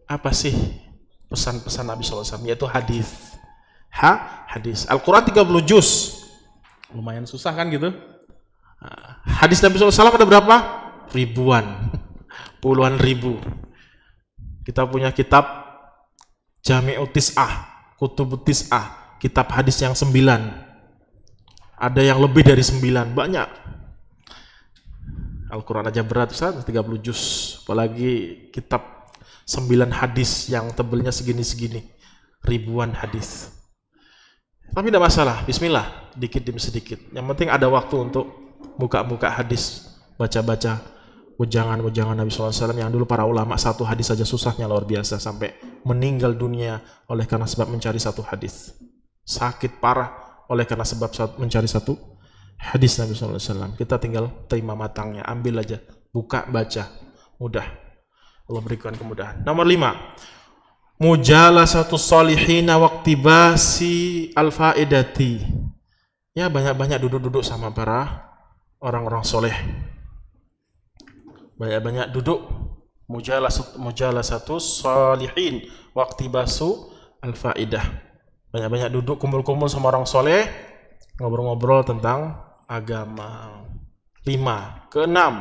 apa sih pesan-pesan Nabi sallallahu alaihi wasallam, yaitu hadis. Hadis. Al-Quran 30 juz. Lumayan susah kan gitu. Hadis Nabi SAW ada berapa? Ribuan. Puluhan ribu. Kita punya kitab Jami'ut Tis'ah. kutubut tis'ah, kitab hadis yang 9. Ada yang lebih dari 9, banyak. Al-Quran aja berat, Ustaz, 30 juz. Apalagi kitab 9 hadis yang tebelnya segini-segini. Ribuan hadis. Tapi tidak masalah, bismillah, dikit demi sedikit. Yang penting ada waktu untuk buka-buka hadis, baca-baca wejangan-wejangan Nabi SAW yang dulu para ulama satu hadis saja susahnya luar biasa sampai meninggal dunia oleh karena sebab mencari satu hadis. Sakit parah oleh karena sebab mencari satu hadis Nabi SAW. Kita tinggal terima matangnya, ambil aja, buka, baca, mudah. Allah berikan kemudahan. Nomor 5, mujalasatus salihina waqtibasi al-faidati. Ya, banyak-banyak duduk-duduk sama para orang-orang soleh. Banyak-banyak duduk, mujalasatus salihin waqtibasu al-faidah. Banyak-banyak duduk, kumpul-kumpul sama orang soleh, ngobrol-ngobrol tentang agama. 5. Keenam,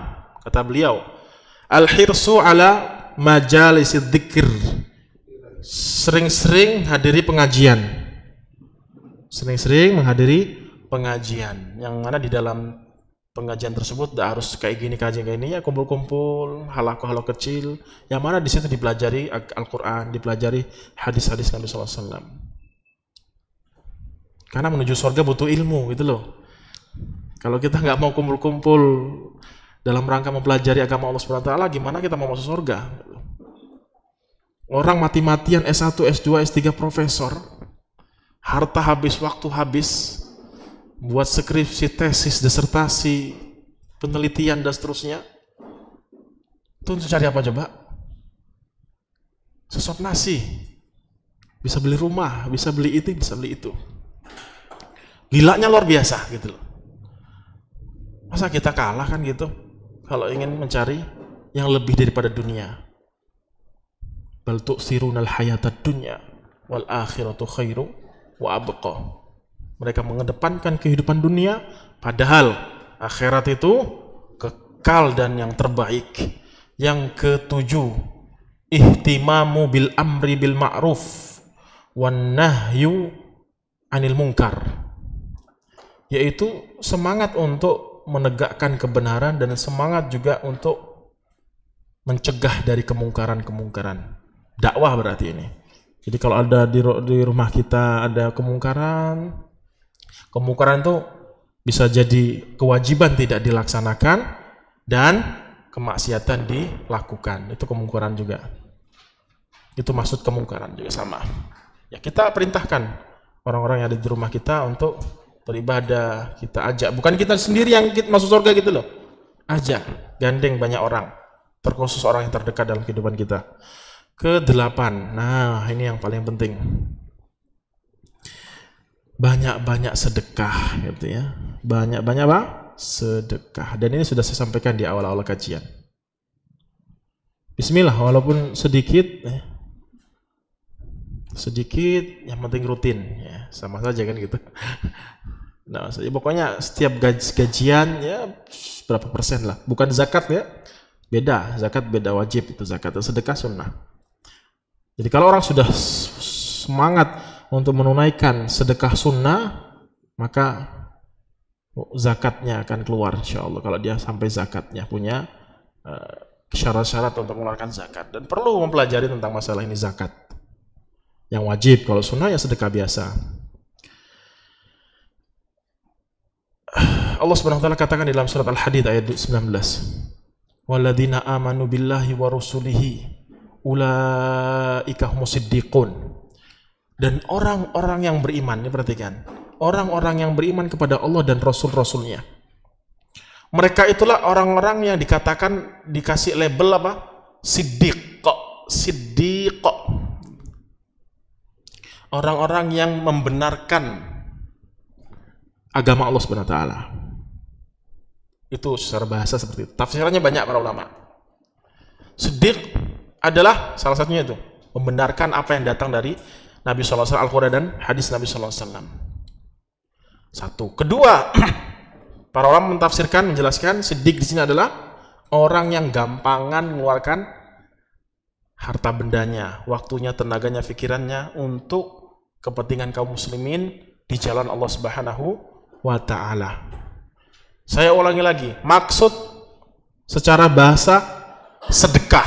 kata beliau, al-hirsu ala majalisid dzikr. Sering-sering hadiri pengajian. Sering-sering menghadiri pengajian. Yang mana di dalam pengajian tersebut tidak harus kayak gini, kajian kayak ini, ya kumpul-kumpul, halaqah-halaqah kecil, yang mana di situ dipelajari Al-Quran, dipelajari hadis-hadis Nabi SAW. Karena menuju surga butuh ilmu, gitu loh. Kalau kita nggak mau kumpul-kumpul dalam rangka mempelajari agama Allah SWT, gimana kita mau masuk surga? Orang mati-matian S1, S2, S3, profesor, harta habis, waktu habis, buat skripsi, tesis, disertasi, penelitian dan seterusnya. Itu untuk cari apa coba? Sesop nasi. Bisa beli rumah, bisa beli itu, bisa beli itu. Gilanya luar biasa gitu loh. Masa kita kalah kan gitu kalau ingin mencari yang lebih daripada dunia. Bal tu'sirunal hayatad dunya wal akhiratu khairu wa abqa. Mereka mengedepankan kehidupan dunia, padahal akhirat itu kekal dan yang terbaik. Yang ketujuh, ihtimamu bil amri bil ma'ruf wan nahyu anil munkar. Yaitu semangat untuk menegakkan kebenaran dan semangat juga untuk mencegah dari kemungkaran-kemungkaran. Dakwah berarti ini. Jadi kalau ada di rumah kita ada kemungkaran itu bisa jadi kewajiban tidak dilaksanakan dan kemaksiatan dilakukan. Itu kemungkaran juga. Itu maksud kemungkaran juga sama. Ya, kita perintahkan orang-orang yang ada di rumah kita untuk beribadah, kita ajak. Bukan kita sendiri yang masuk surga gitu loh. Ajak, gandeng banyak orang. Terkhusus orang yang terdekat dalam kehidupan kita. Ke-8. Nah, ini yang paling penting. Banyak-banyak sedekah gitu ya. Banyak-banyak apa? Sedekah. Dan ini sudah saya sampaikan di awal-awal kajian. Bismillah, walaupun sedikit yang penting rutin ya, sama saja kan gitu. Nah, pokoknya setiap gajian ya berapa persen lah. Bukan zakat ya. Beda, zakat beda, wajib itu zakat. Sedekah sunnah. Jadi kalau orang sudah semangat untuk menunaikan sedekah sunnah, maka zakatnya akan keluar insyaallah. Kalau dia sampai zakatnya punya syarat-syarat untuk mengeluarkan zakat, dan perlu mempelajari tentang masalah ini zakat. Yang wajib, kalau sunnah ya sedekah biasa. Allah Subhanahu wa taala katakan di dalam surat Al-Hadid ayat 19. Walladzina amanu billahi wa rusulihi ulaika humus siddiqun. Dan orang-orang yang beriman, ini perhatikan, orang-orang yang beriman kepada Allah dan Rasul-Rasulnya, mereka itulah orang-orang yang dikatakan, dikasih label apa? Siddiq. Orang-orang yang membenarkan agama Allah Subhanahu wa taala. Itu secara bahasa seperti itu. Tafsirannya banyak para ulama. Siddiq adalah salah satunya itu, membenarkan apa yang datang dari Nabi SAW, Al-Quran dan hadis Nabi SAW. Satu. Kedua, para ulama mentafsirkan, menjelaskan siddiq di sini adalah orang yang gampangan mengeluarkan harta bendanya, waktunya, tenaganya, pikirannya untuk kepentingan kaum muslimin di jalan Allah Subhanahu wa taala. Saya ulangi lagi, maksud secara bahasa sedekah.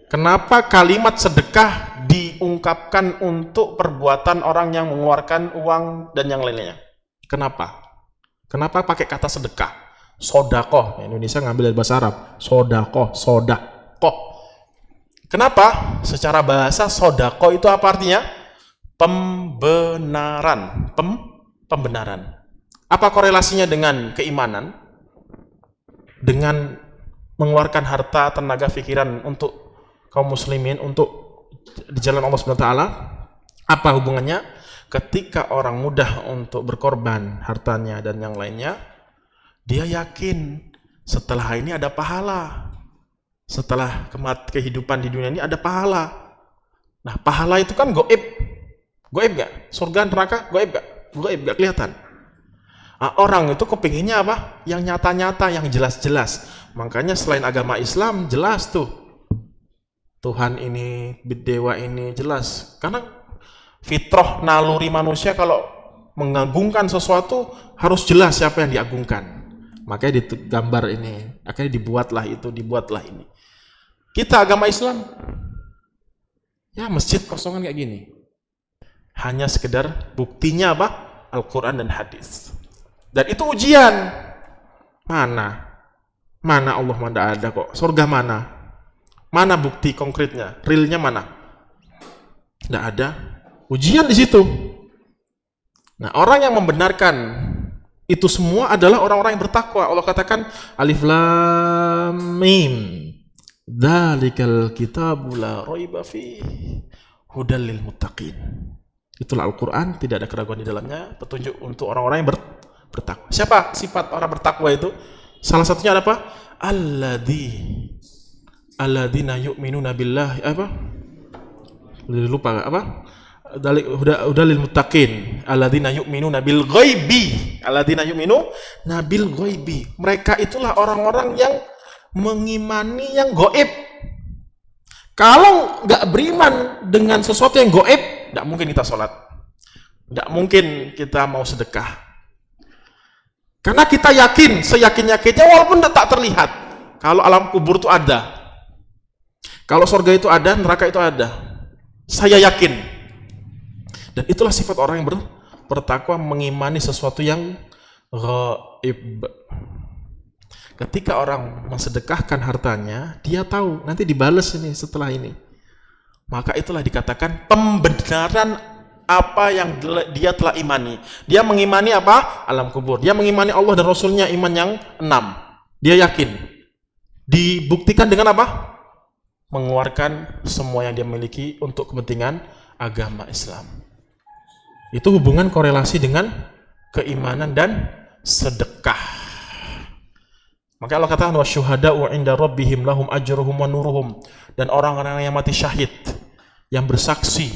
Kenapa kalimat sedekah diungkapkan untuk perbuatan orang yang mengeluarkan uang dan yang lainnya? Kenapa? Kenapa pakai kata sedekah? Sodakoh, Indonesia ngambil dari bahasa Arab. Sodakoh, sodakoh. Kenapa? Secara bahasa sodakoh itu apa artinya? Pembenaran. Pembenaran. Apa korelasinya dengan keimanan? Dengan mengeluarkan harta, tenaga, pikiran untuk kaum muslimin, untuk di jalan Allah SWT. Apa hubungannya? Ketika orang mudah untuk berkorban hartanya dan yang lainnya, dia yakin setelah ini ada pahala. Setelah kehidupan di dunia ini ada pahala. Nah, pahala itu kan goib. Goib gak? Surga, neraka, goib gak? Goib gak kelihatan. Nah, orang itu kepinginnya apa? Yang nyata-nyata, yang jelas-jelas. Makanya selain agama Islam, jelas tuh. Tuhan ini, dewa ini, jelas. Karena fitrah naluri manusia kalau mengagungkan sesuatu harus jelas siapa yang diagungkan. Makanya digambar ini, akhirnya dibuatlah itu, dibuatlah ini. Kita agama Islam, ya masjid kosongan kayak gini. Hanya sekedar buktinya apa? Al-Quran dan hadis. Dan itu ujian. Mana? Mana Allah mana ada kok? Surga mana? Mana bukti konkretnya? Realnya mana? Tidak ada. Ujian di situ. Nah, orang yang membenarkan itu semua adalah orang-orang yang bertakwa. Allah katakan Alif Lam Mim. Dzalikal kitabu la raiba fihi hudal lil muttaqin. Itulah Al-Qur'an, tidak ada keraguan di dalamnya, petunjuk untuk orang-orang yang bertakwa. Siapa sifat orang bertakwa itu? Salah satunya ada apa? Alladzina yu'minuna billahi apa? Lupa apa? Udah lil muttaqin alladzina yu'minuna bil ghaibi. Alladzina yu'minuna bil ghaibi. Mereka itulah orang-orang yang mengimani yang gaib. Kalau nggak beriman dengan sesuatu yang gaib, nggak mungkin kita sholat, nggak mungkin kita mau sedekah. Karena kita yakin, seyakin-yakinnya walaupun tak terlihat. Kalau alam kubur itu ada, kalau surga itu ada, neraka itu ada. Saya yakin. Dan itulah sifat orang yang bertakwa, mengimani sesuatu yang gaib. Ketika orang mensedekahkan hartanya, dia tahu nanti dibalas ini setelah ini. Maka itulah dikatakan pembenaran apa yang dia telah imani. Dia mengimani apa? Alam kubur. Dia mengimani Allah dan Rasulnya, iman yang 6. Dia yakin. Dibuktikan dengan apa? Mengeluarkan semua yang dia miliki untuk kepentingan agama Islam. Itu hubungan korelasi dengan keimanan dan sedekah. Maka Allah katakan wasyuhada'u 'inda rabbihim lahum ajruhum wa nuruhum, dan orang-orang yang mati syahid yang bersaksi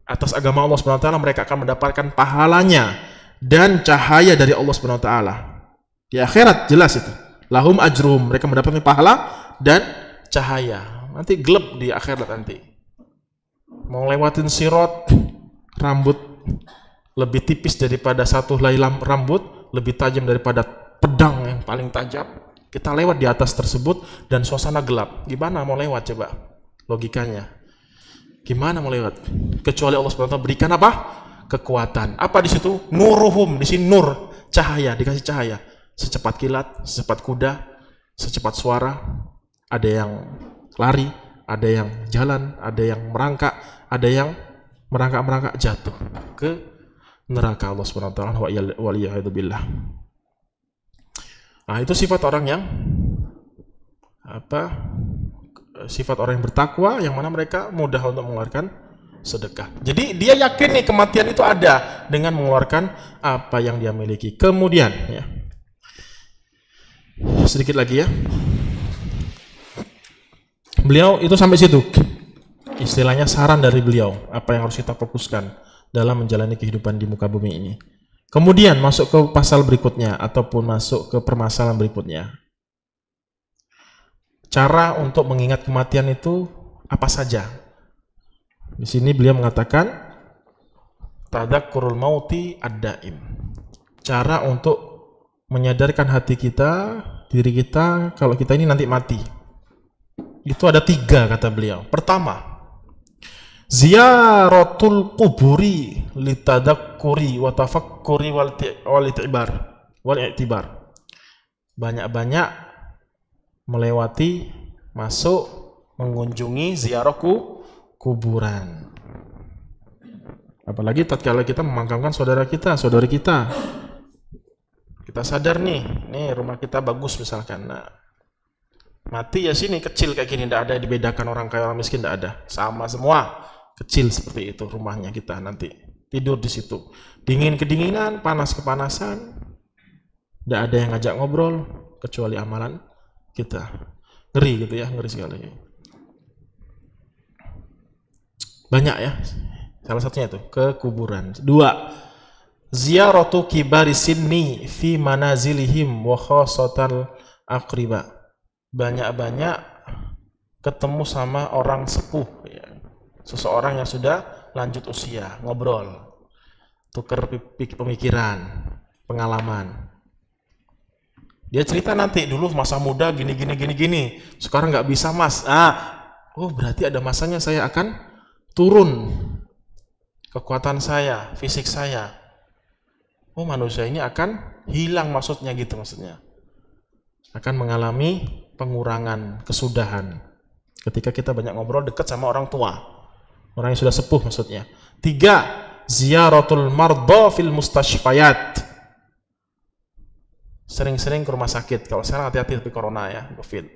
atas agama Allah Subhanahu wa taala, mereka akan mendapatkan pahalanya dan cahaya dari Allah Subhanahu wa taala. Di akhirat jelas itu. Lahum ajruhum, mereka mendapatkan pahala dan cahaya. Nanti gelap di akhirat nanti. Mau lewatin sirat, rambut lebih tipis daripada satu helai rambut, lebih tajam daripada pedang yang paling tajam. Kita lewat di atas tersebut dan suasana gelap. Gimana mau lewat coba? Logikanya. Gimana mau lewat? Kecuali Allah SWT berikan apa? Kekuatan. Apa di situ? Nuruhum. Di sini nur, cahaya, dikasih cahaya. Secepat kilat, secepat kuda, secepat suara. Ada yang lari, ada yang jalan, ada yang merangkak, ada yang merangkak-merangkak jatuh ke neraka Allah SWT. Waliyahidzubillah. Nah, itu sifat orang yang sifat orang yang bertakwa, yang mana mereka mudah untuk mengeluarkan sedekah. Jadi dia yakin nih kematian itu ada dengan mengeluarkan apa yang dia miliki. Kemudian ya, sedikit lagi ya, beliau itu sampai situ. Istilahnya saran dari beliau, apa yang harus kita fokuskan dalam menjalani kehidupan di muka bumi ini. Kemudian masuk ke pasal berikutnya ataupun masuk ke permasalahan berikutnya. Cara untuk mengingat kematian itu apa saja? Di sini beliau mengatakan tadzakurul mauti ad-daim. Cara untuk menyadarkan hati kita, diri kita, kalau kita ini nanti mati. Itu ada 3 kata beliau. Pertama, ziyaratul quburi litadakkuri wa tafakkuri wal i'tibar. Banyak-banyak melewati, masuk, mengunjungi ziarah kuburan. Apalagi tatkala kita memakamkan saudara kita, saudari kita. Kita sadar nih rumah kita bagus misalkan. Nah, mati ya sini kecil kayak gini, tidak ada dibedakan orang kaya orang miskin, tidak ada, sama semua, kecil seperti itu rumahnya kita nanti tidur di situ, dingin kedinginan, panas kepanasan, tidak ada yang ngajak ngobrol kecuali amalan kita. Ngeri gitu ya, ngeri sekali. Banyak ya, salah satunya itu ke kuburan. 2, ziyaratu kibari sinni fi manazilihim wa khasatal aqriba. Banyak-banyak ketemu sama orang sepuh ya. Seseorang yang sudah lanjut usia, ngobrol, tukar pemikiran, pengalaman. Dia cerita nanti dulu masa muda gini, sekarang nggak bisa mas. Berarti ada masanya saya akan turun kekuatan saya, fisik saya. Manusia ini akan hilang maksudnya gitu, maksudnya akan mengalami pengurangan kesudahan ketika kita banyak ngobrol dekat sama orang tua, orang yang sudah sepuh maksudnya. 3, ziyaratul mardha fil mustashfayat. Sering-sering ke rumah sakit. Kalau sekarang hati-hati tapi corona ya, Covid.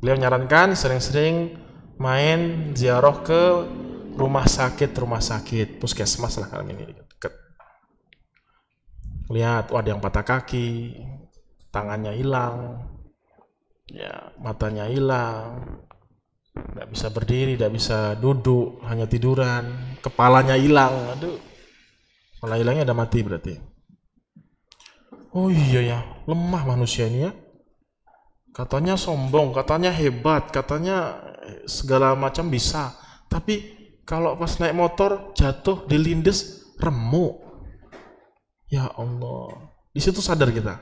Beliau menyarankan sering-sering main ziarah ke rumah sakit, puskesmas lah kalau ini dekat. Lihat, ada yang patah kaki, tangannya hilang, ya matanya hilang, tidak bisa berdiri, tidak bisa duduk, hanya tiduran, kepalanya hilang. Aduh, kepala hilangnya ada mati berarti. Oh iya ya, lemah manusia ini ya. Katanya sombong, katanya hebat, katanya segala macam bisa, tapi kalau pas naik motor jatuh dilindes remuk. Ya Allah, di situ sadar kita.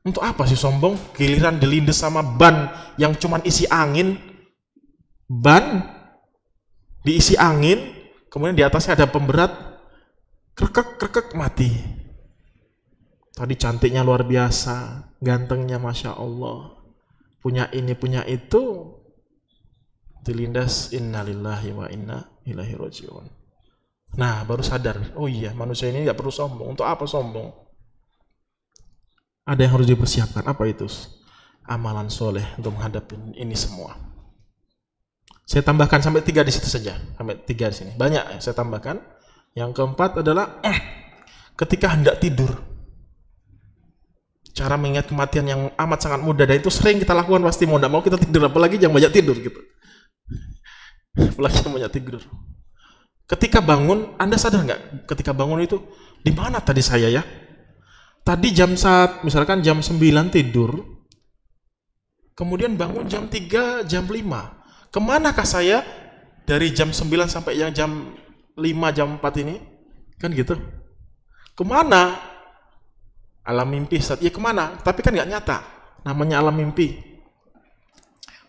Untuk apa sih sombong? Giliran dilindes sama ban yang cuman isi angin, ban diisi angin, kemudian di atasnya ada pemberat, krekek mati. Tadi cantiknya luar biasa, gantengnya masya Allah, punya ini punya itu, dilindas innalillahi wa inna ilaihi rajiun. Nah baru sadar, oh iya manusia ini tidak perlu sombong. Untuk apa sombong? Ada yang harus dipersiapkan. Apa itu? Amalan soleh untuk menghadapi ini semua. Saya tambahkan sampai 3 di situ saja, sampai 3 di sini. Banyak ya saya tambahkan. Yang keempat adalah ketika hendak tidur. Cara mengingat kematian yang amat sangat mudah, dan itu sering kita lakukan pasti, mau tidak mau kita tidur, apalagi yang banyak tidur gitu. Apalagi yang banyak tidur. Ketika bangun, Anda sadar nggak? Ketika bangun itu, di mana tadi saya ya? Tadi jam 1, misalkan jam 9 tidur, kemudian bangun jam 3, jam 5. Kemanakah saya dari jam 9 sampai yang jam 5, jam 4 ini? Kan gitu. Kemana? Alam mimpi, ya kemana? Tapi kan nggak nyata. Namanya alam mimpi.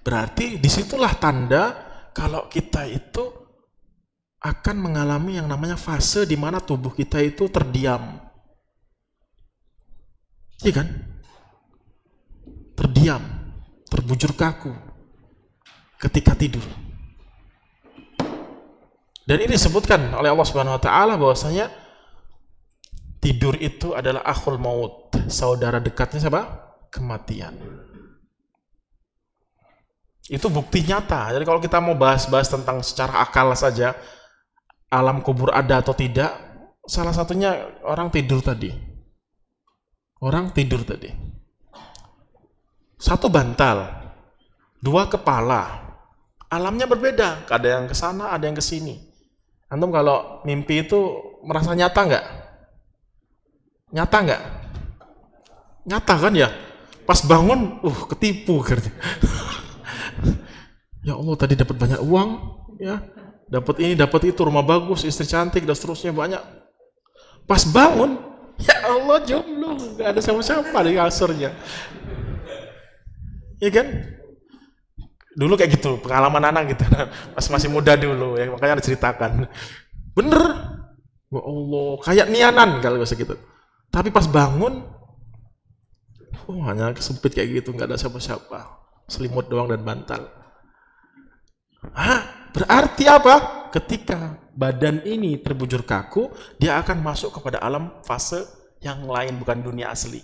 Berarti disitulah tanda kalau kita itu akan mengalami yang namanya fase di mana tubuh kita itu terdiam. Iya kan? Terdiam, terbujur kaku ketika tidur. Dan ini disebutkan oleh Allah Subhanahu wa taala bahwasanya tidur itu adalah akhul maut, saudara dekatnya siapa? Kematian. Itu bukti nyata. Jadi kalau kita mau bahas-bahas tentang secara akal saja, alam kubur ada atau tidak, salah satunya orang tidur tadi. Orang tidur tadi. 1 bantal, 2 kepala. Alamnya berbeda, ada yang ke sana, ada yang ke sini. Antum kalau mimpi itu merasa nyata nggak? Nyata nggak? Nyata kan ya? Pas bangun, ketipu. Ya Allah, tadi dapat banyak uang, ya. dapat ini, dapat itu, rumah bagus, istri cantik dan seterusnya banyak. Pas bangun, ya Allah jomblo, nggak ada siapa-siapa di kasurnya. Ya kan? Dulu kayak gitu, pengalaman anak gitu, pas masih muda dulu, ya makanya diceritakan. Bener, ya Allah, kayak nianan kalau gitu. Tapi pas bangun, hanya sempit kayak gitu, nggak ada siapa-siapa, selimut doang dan bantal. Berarti apa? Ketika badan ini terbujur kaku, dia akan masuk kepada alam fase yang lain, bukan dunia asli.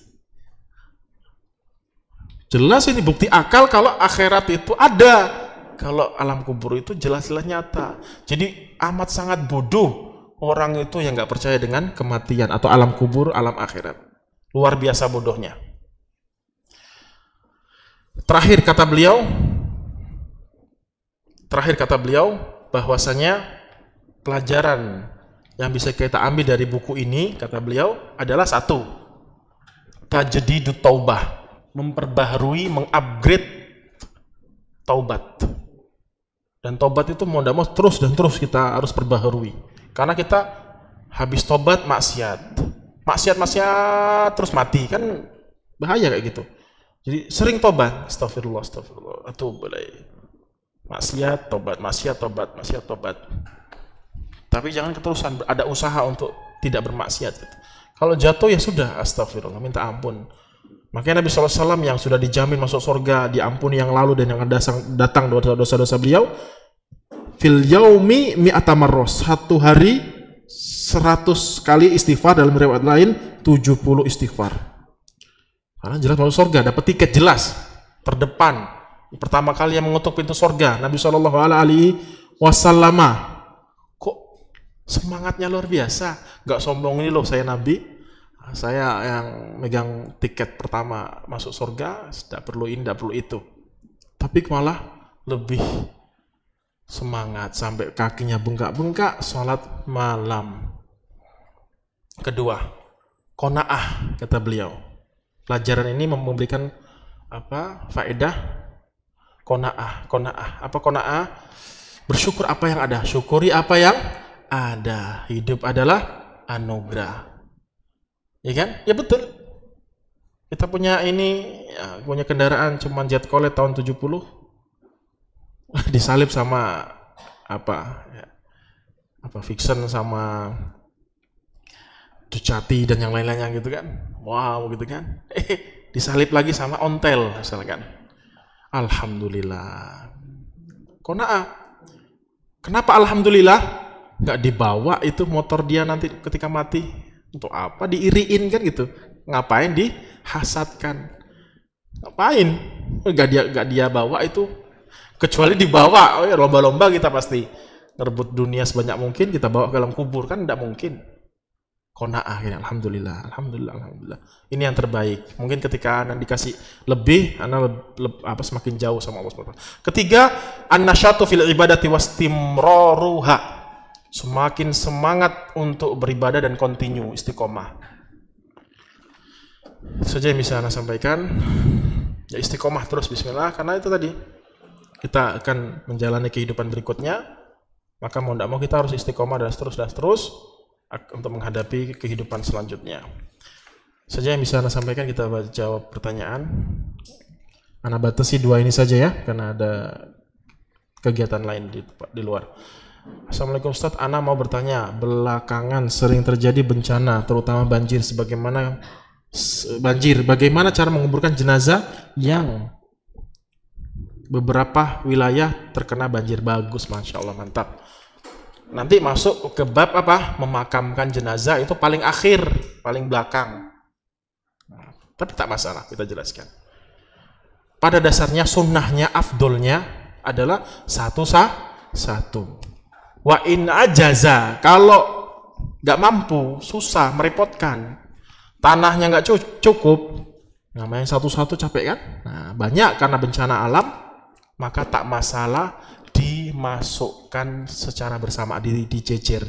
Jelas ini bukti akal kalau akhirat itu ada. Kalau alam kubur itu jelas-jelas nyata. Jadi amat sangat bodoh orang itu yang nggak percaya dengan kematian atau alam kubur, alam akhirat. Luar biasa bodohnya. Terakhir kata beliau bahwasanya pelajaran yang bisa kita ambil dari buku ini, kata beliau, adalah satu, tajdidut taubah, memperbaharui, mengupgrade taubat. Dan taubat itu mau tidak mau terus dan terus kita harus perbaharui. Karena kita habis taubat maksiat terus mati, kan bahaya kayak gitu. Jadi sering taubat, astagfirullah, atubu ilaih. Maksiat, tobat. Tapi jangan keterusan, ada usaha untuk tidak bermaksiat. Kalau jatuh ya sudah, astagfirullah, minta ampun. Makanya Nabi SAW yang sudah dijamin masuk surga, diampuni yang lalu dan yang datang dosa-dosa beliau, fil yaumi mi'ata marros, satu hari 100 kali istighfar, dalam riwayat lain 70 istighfar. Karena jelas masuk surga, dapat tiket jelas, terdepan. Pertama kali yang mengetuk pintu surga, Nabi SAW. Kok semangatnya luar biasa? Gak sombong ini loh, saya Nabi, saya yang megang tiket pertama masuk surga, tidak perlu ini, tidak perlu itu. Tapi malah lebih semangat sampai kakinya bengkak-bengkak sholat malam. Kedua, qanaah, kata beliau. Pelajaran ini memberikan faedah qanaah. Apa qanaah? Bersyukur apa yang ada, syukuri apa yang ada. Hidup adalah anugerah. Ya kan? Ya betul. Kita punya punya kendaraan cuman Jet Colet tahun 70. Disalip sama Vixen sama Ducati dan yang lain-lainnya gitu kan. Wow, gitu kan. Disalip lagi sama Ontel misalkan. Alhamdulillah. Qanaah. Kenapa alhamdulillah? Nggak dibawa itu motor dia nanti ketika mati. Untuk apa? Diiriin kan gitu. Ngapain dihasadkan? Ngapain? Nggak dia bawa itu. Kecuali dibawa, lomba-lomba kita pasti ngerebut dunia sebanyak mungkin, kita bawa ke dalam kubur, kan tidak mungkin. Qanaah, alhamdulillah. Ini yang terbaik. Mungkin ketika Anda dikasih lebih, Anda semakin jauh sama Allah SWT. Ketiga, an-nasyatu fil ibadati wastimraruha. Semakin semangat untuk beribadah dan continue, istiqomah. Itu saja yang bisa Anda sampaikan. Ya istiqomah terus, bismillah. Karena itu tadi, kita akan menjalani kehidupan berikutnya. Maka mau tidak mau kita harus istiqomah dan seterus untuk menghadapi kehidupan selanjutnya. Saja yang bisa Anda sampaikan, kita jawab pertanyaan. Anda batasi 2 ini saja ya, karena ada kegiatan lain di luar. Assalamualaikum Ustaz, Ana mau bertanya, belakangan sering terjadi bencana, terutama banjir. Bagaimana cara menguburkan jenazah yang beberapa wilayah terkena banjir? Bagus, Masya Allah, mantap. Nanti masuk ke bab memakamkan jenazah itu paling akhir, paling belakang. Tapi tak masalah, kita jelaskan. Pada dasarnya sunnahnya, afdolnya adalah satu. Wa in ajaza, kalau nggak mampu, susah, merepotkan, tanahnya nggak cukup, namanya satu capek kan? Nah, banyak karena bencana alam, maka tak masalah dimasukkan secara bersama, dicecer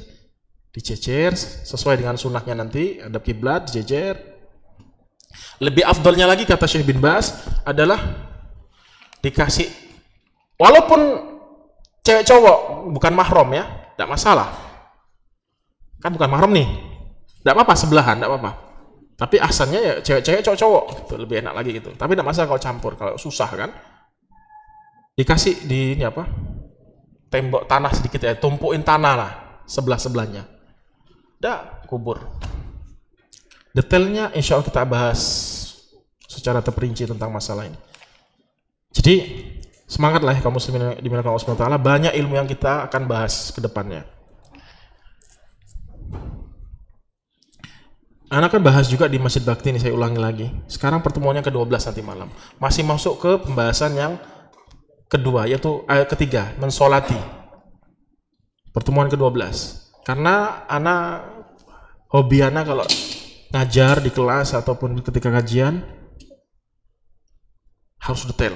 sesuai dengan sunnahnya nanti, ada kiblat, dicecer. Lebih afdolnya lagi, kata Syekh bin Baz, adalah dikasih, walaupun cewek cowok, bukan mahram ya, tidak masalah. Kan bukan mahram nih, tidak apa-apa sebelahan, tidak apa-apa. Tapi asalnya ya cewek-cewek cowok-cowok, gitu, lebih enak lagi gitu. Tapi tidak masalah kalau campur, kalau susah kan. Dikasih di ini apa? Tembok tanah sedikit ya, tumpuin tanah lah sebelah-sebelahnya. Dah kubur. Detailnya insya Allah kita bahas secara terperinci tentang masalah ini. Jadi semangatlah ya kaum muslimin dimuliakan Allah Subhanahu wa taala, banyak ilmu yang kita akan bahas ke depannya. Anak kan bahas juga di Masjid Bakti ini, saya ulangi lagi. Sekarang pertemuannya ke-12 nanti malam. Masih masuk ke pembahasan yang kedua, yaitu ketiga, mensolati. Pertemuan ke-12. Karena anak hobi anak kalau ngajar di kelas ataupun ketika kajian harus detail.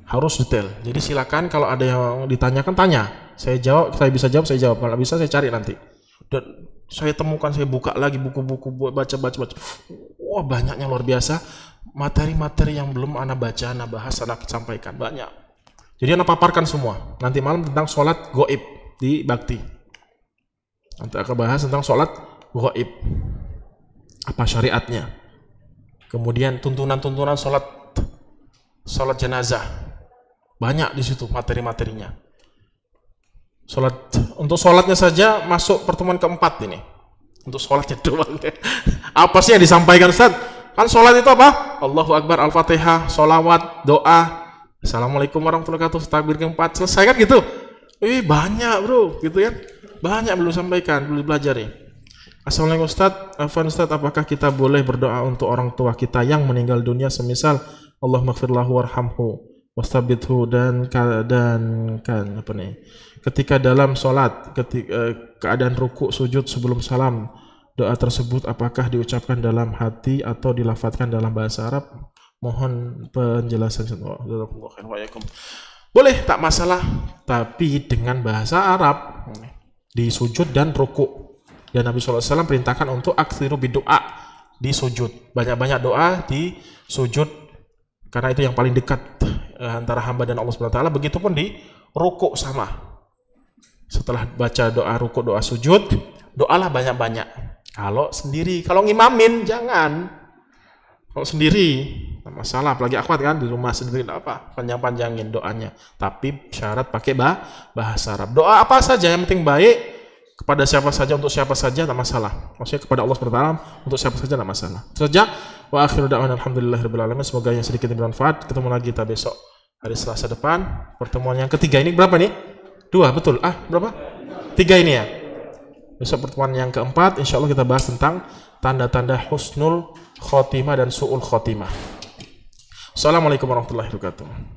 Harus detail. Jadi silakan kalau ada yang ditanyakan tanya. Saya jawab, saya bisa jawab, saya jawab. Kalau bisa saya cari nanti. Dan saya temukan, saya buka lagi buku-buku, baca. Wah, banyaknya luar biasa. Materi-materi yang belum anak baca, anak bahas, anak sampaikan. Banyak. Jadi anak paparkan semua. Nanti malam tentang sholat goib di Bakti. Nanti akan bahas tentang sholat goib. Apa syariatnya. Kemudian tuntunan-tuntunan sholat jenazah. Banyak di situ materi-materinya. Untuk sholatnya saja masuk pertemuan keempat ini. Untuk sholatnya doang. Apa sih yang disampaikan Ustaz? Kan sholat itu apa? Allahu Akbar, Al-Fatihah, sholawat, doa, Assalamualaikum warahmatullahi wabarakatuh, takbir keempat, selesai kan gitu. Banyak bro, gitu kan. Banyak belum sampaikan, belum pelajari. Assalamualaikum Ustaz, apakah kita boleh berdoa untuk orang tua kita yang meninggal dunia, semisal Allahumma gfirlahu warhamhu wastabithu dan apa nih? Ketika dalam sholat, keadaan ruku, sujud sebelum salam, doa tersebut apakah diucapkan dalam hati atau dilafadzkan dalam bahasa Arab? Mohon penjelasan. Boleh, tak masalah, tapi dengan bahasa Arab di sujud dan ruku. Dan Nabi SAW perintahkan untuk aktsiru bidoa di sujud. Banyak-banyak doa di sujud karena itu yang paling dekat antara hamba dan Allah SWT. Begitupun di ruku sama. Setelah baca doa ruku, doa sujud, doalah banyak-banyak. Kalau sendiri, kalau ngimamin jangan. Kalau sendiri, tak masalah. Apalagi akhwat kan di rumah sendiri, tidak apa, panjang-panjangin doanya. Tapi syarat pakai bahasa Arab. Doa apa saja yang penting baik kepada siapa saja, untuk siapa saja, tak masalah. Maksudnya kepada Allah SWT, untuk siapa saja, tak masalah. Itu saja. Wa akhiru da'wana alhamdulillahirabbil alamin. Semoga yang sedikit bermanfaat. Ketemu lagi kita besok hari Selasa depan. Pertemuan yang ketiga ini berapa nih? 2, betul. Berapa? 3 ini ya. Besok pertemuan yang keempat, insya Allah kita bahas tentang tanda-tanda husnul khotimah dan su'ul khotimah. Assalamualaikum warahmatullahi wabarakatuh.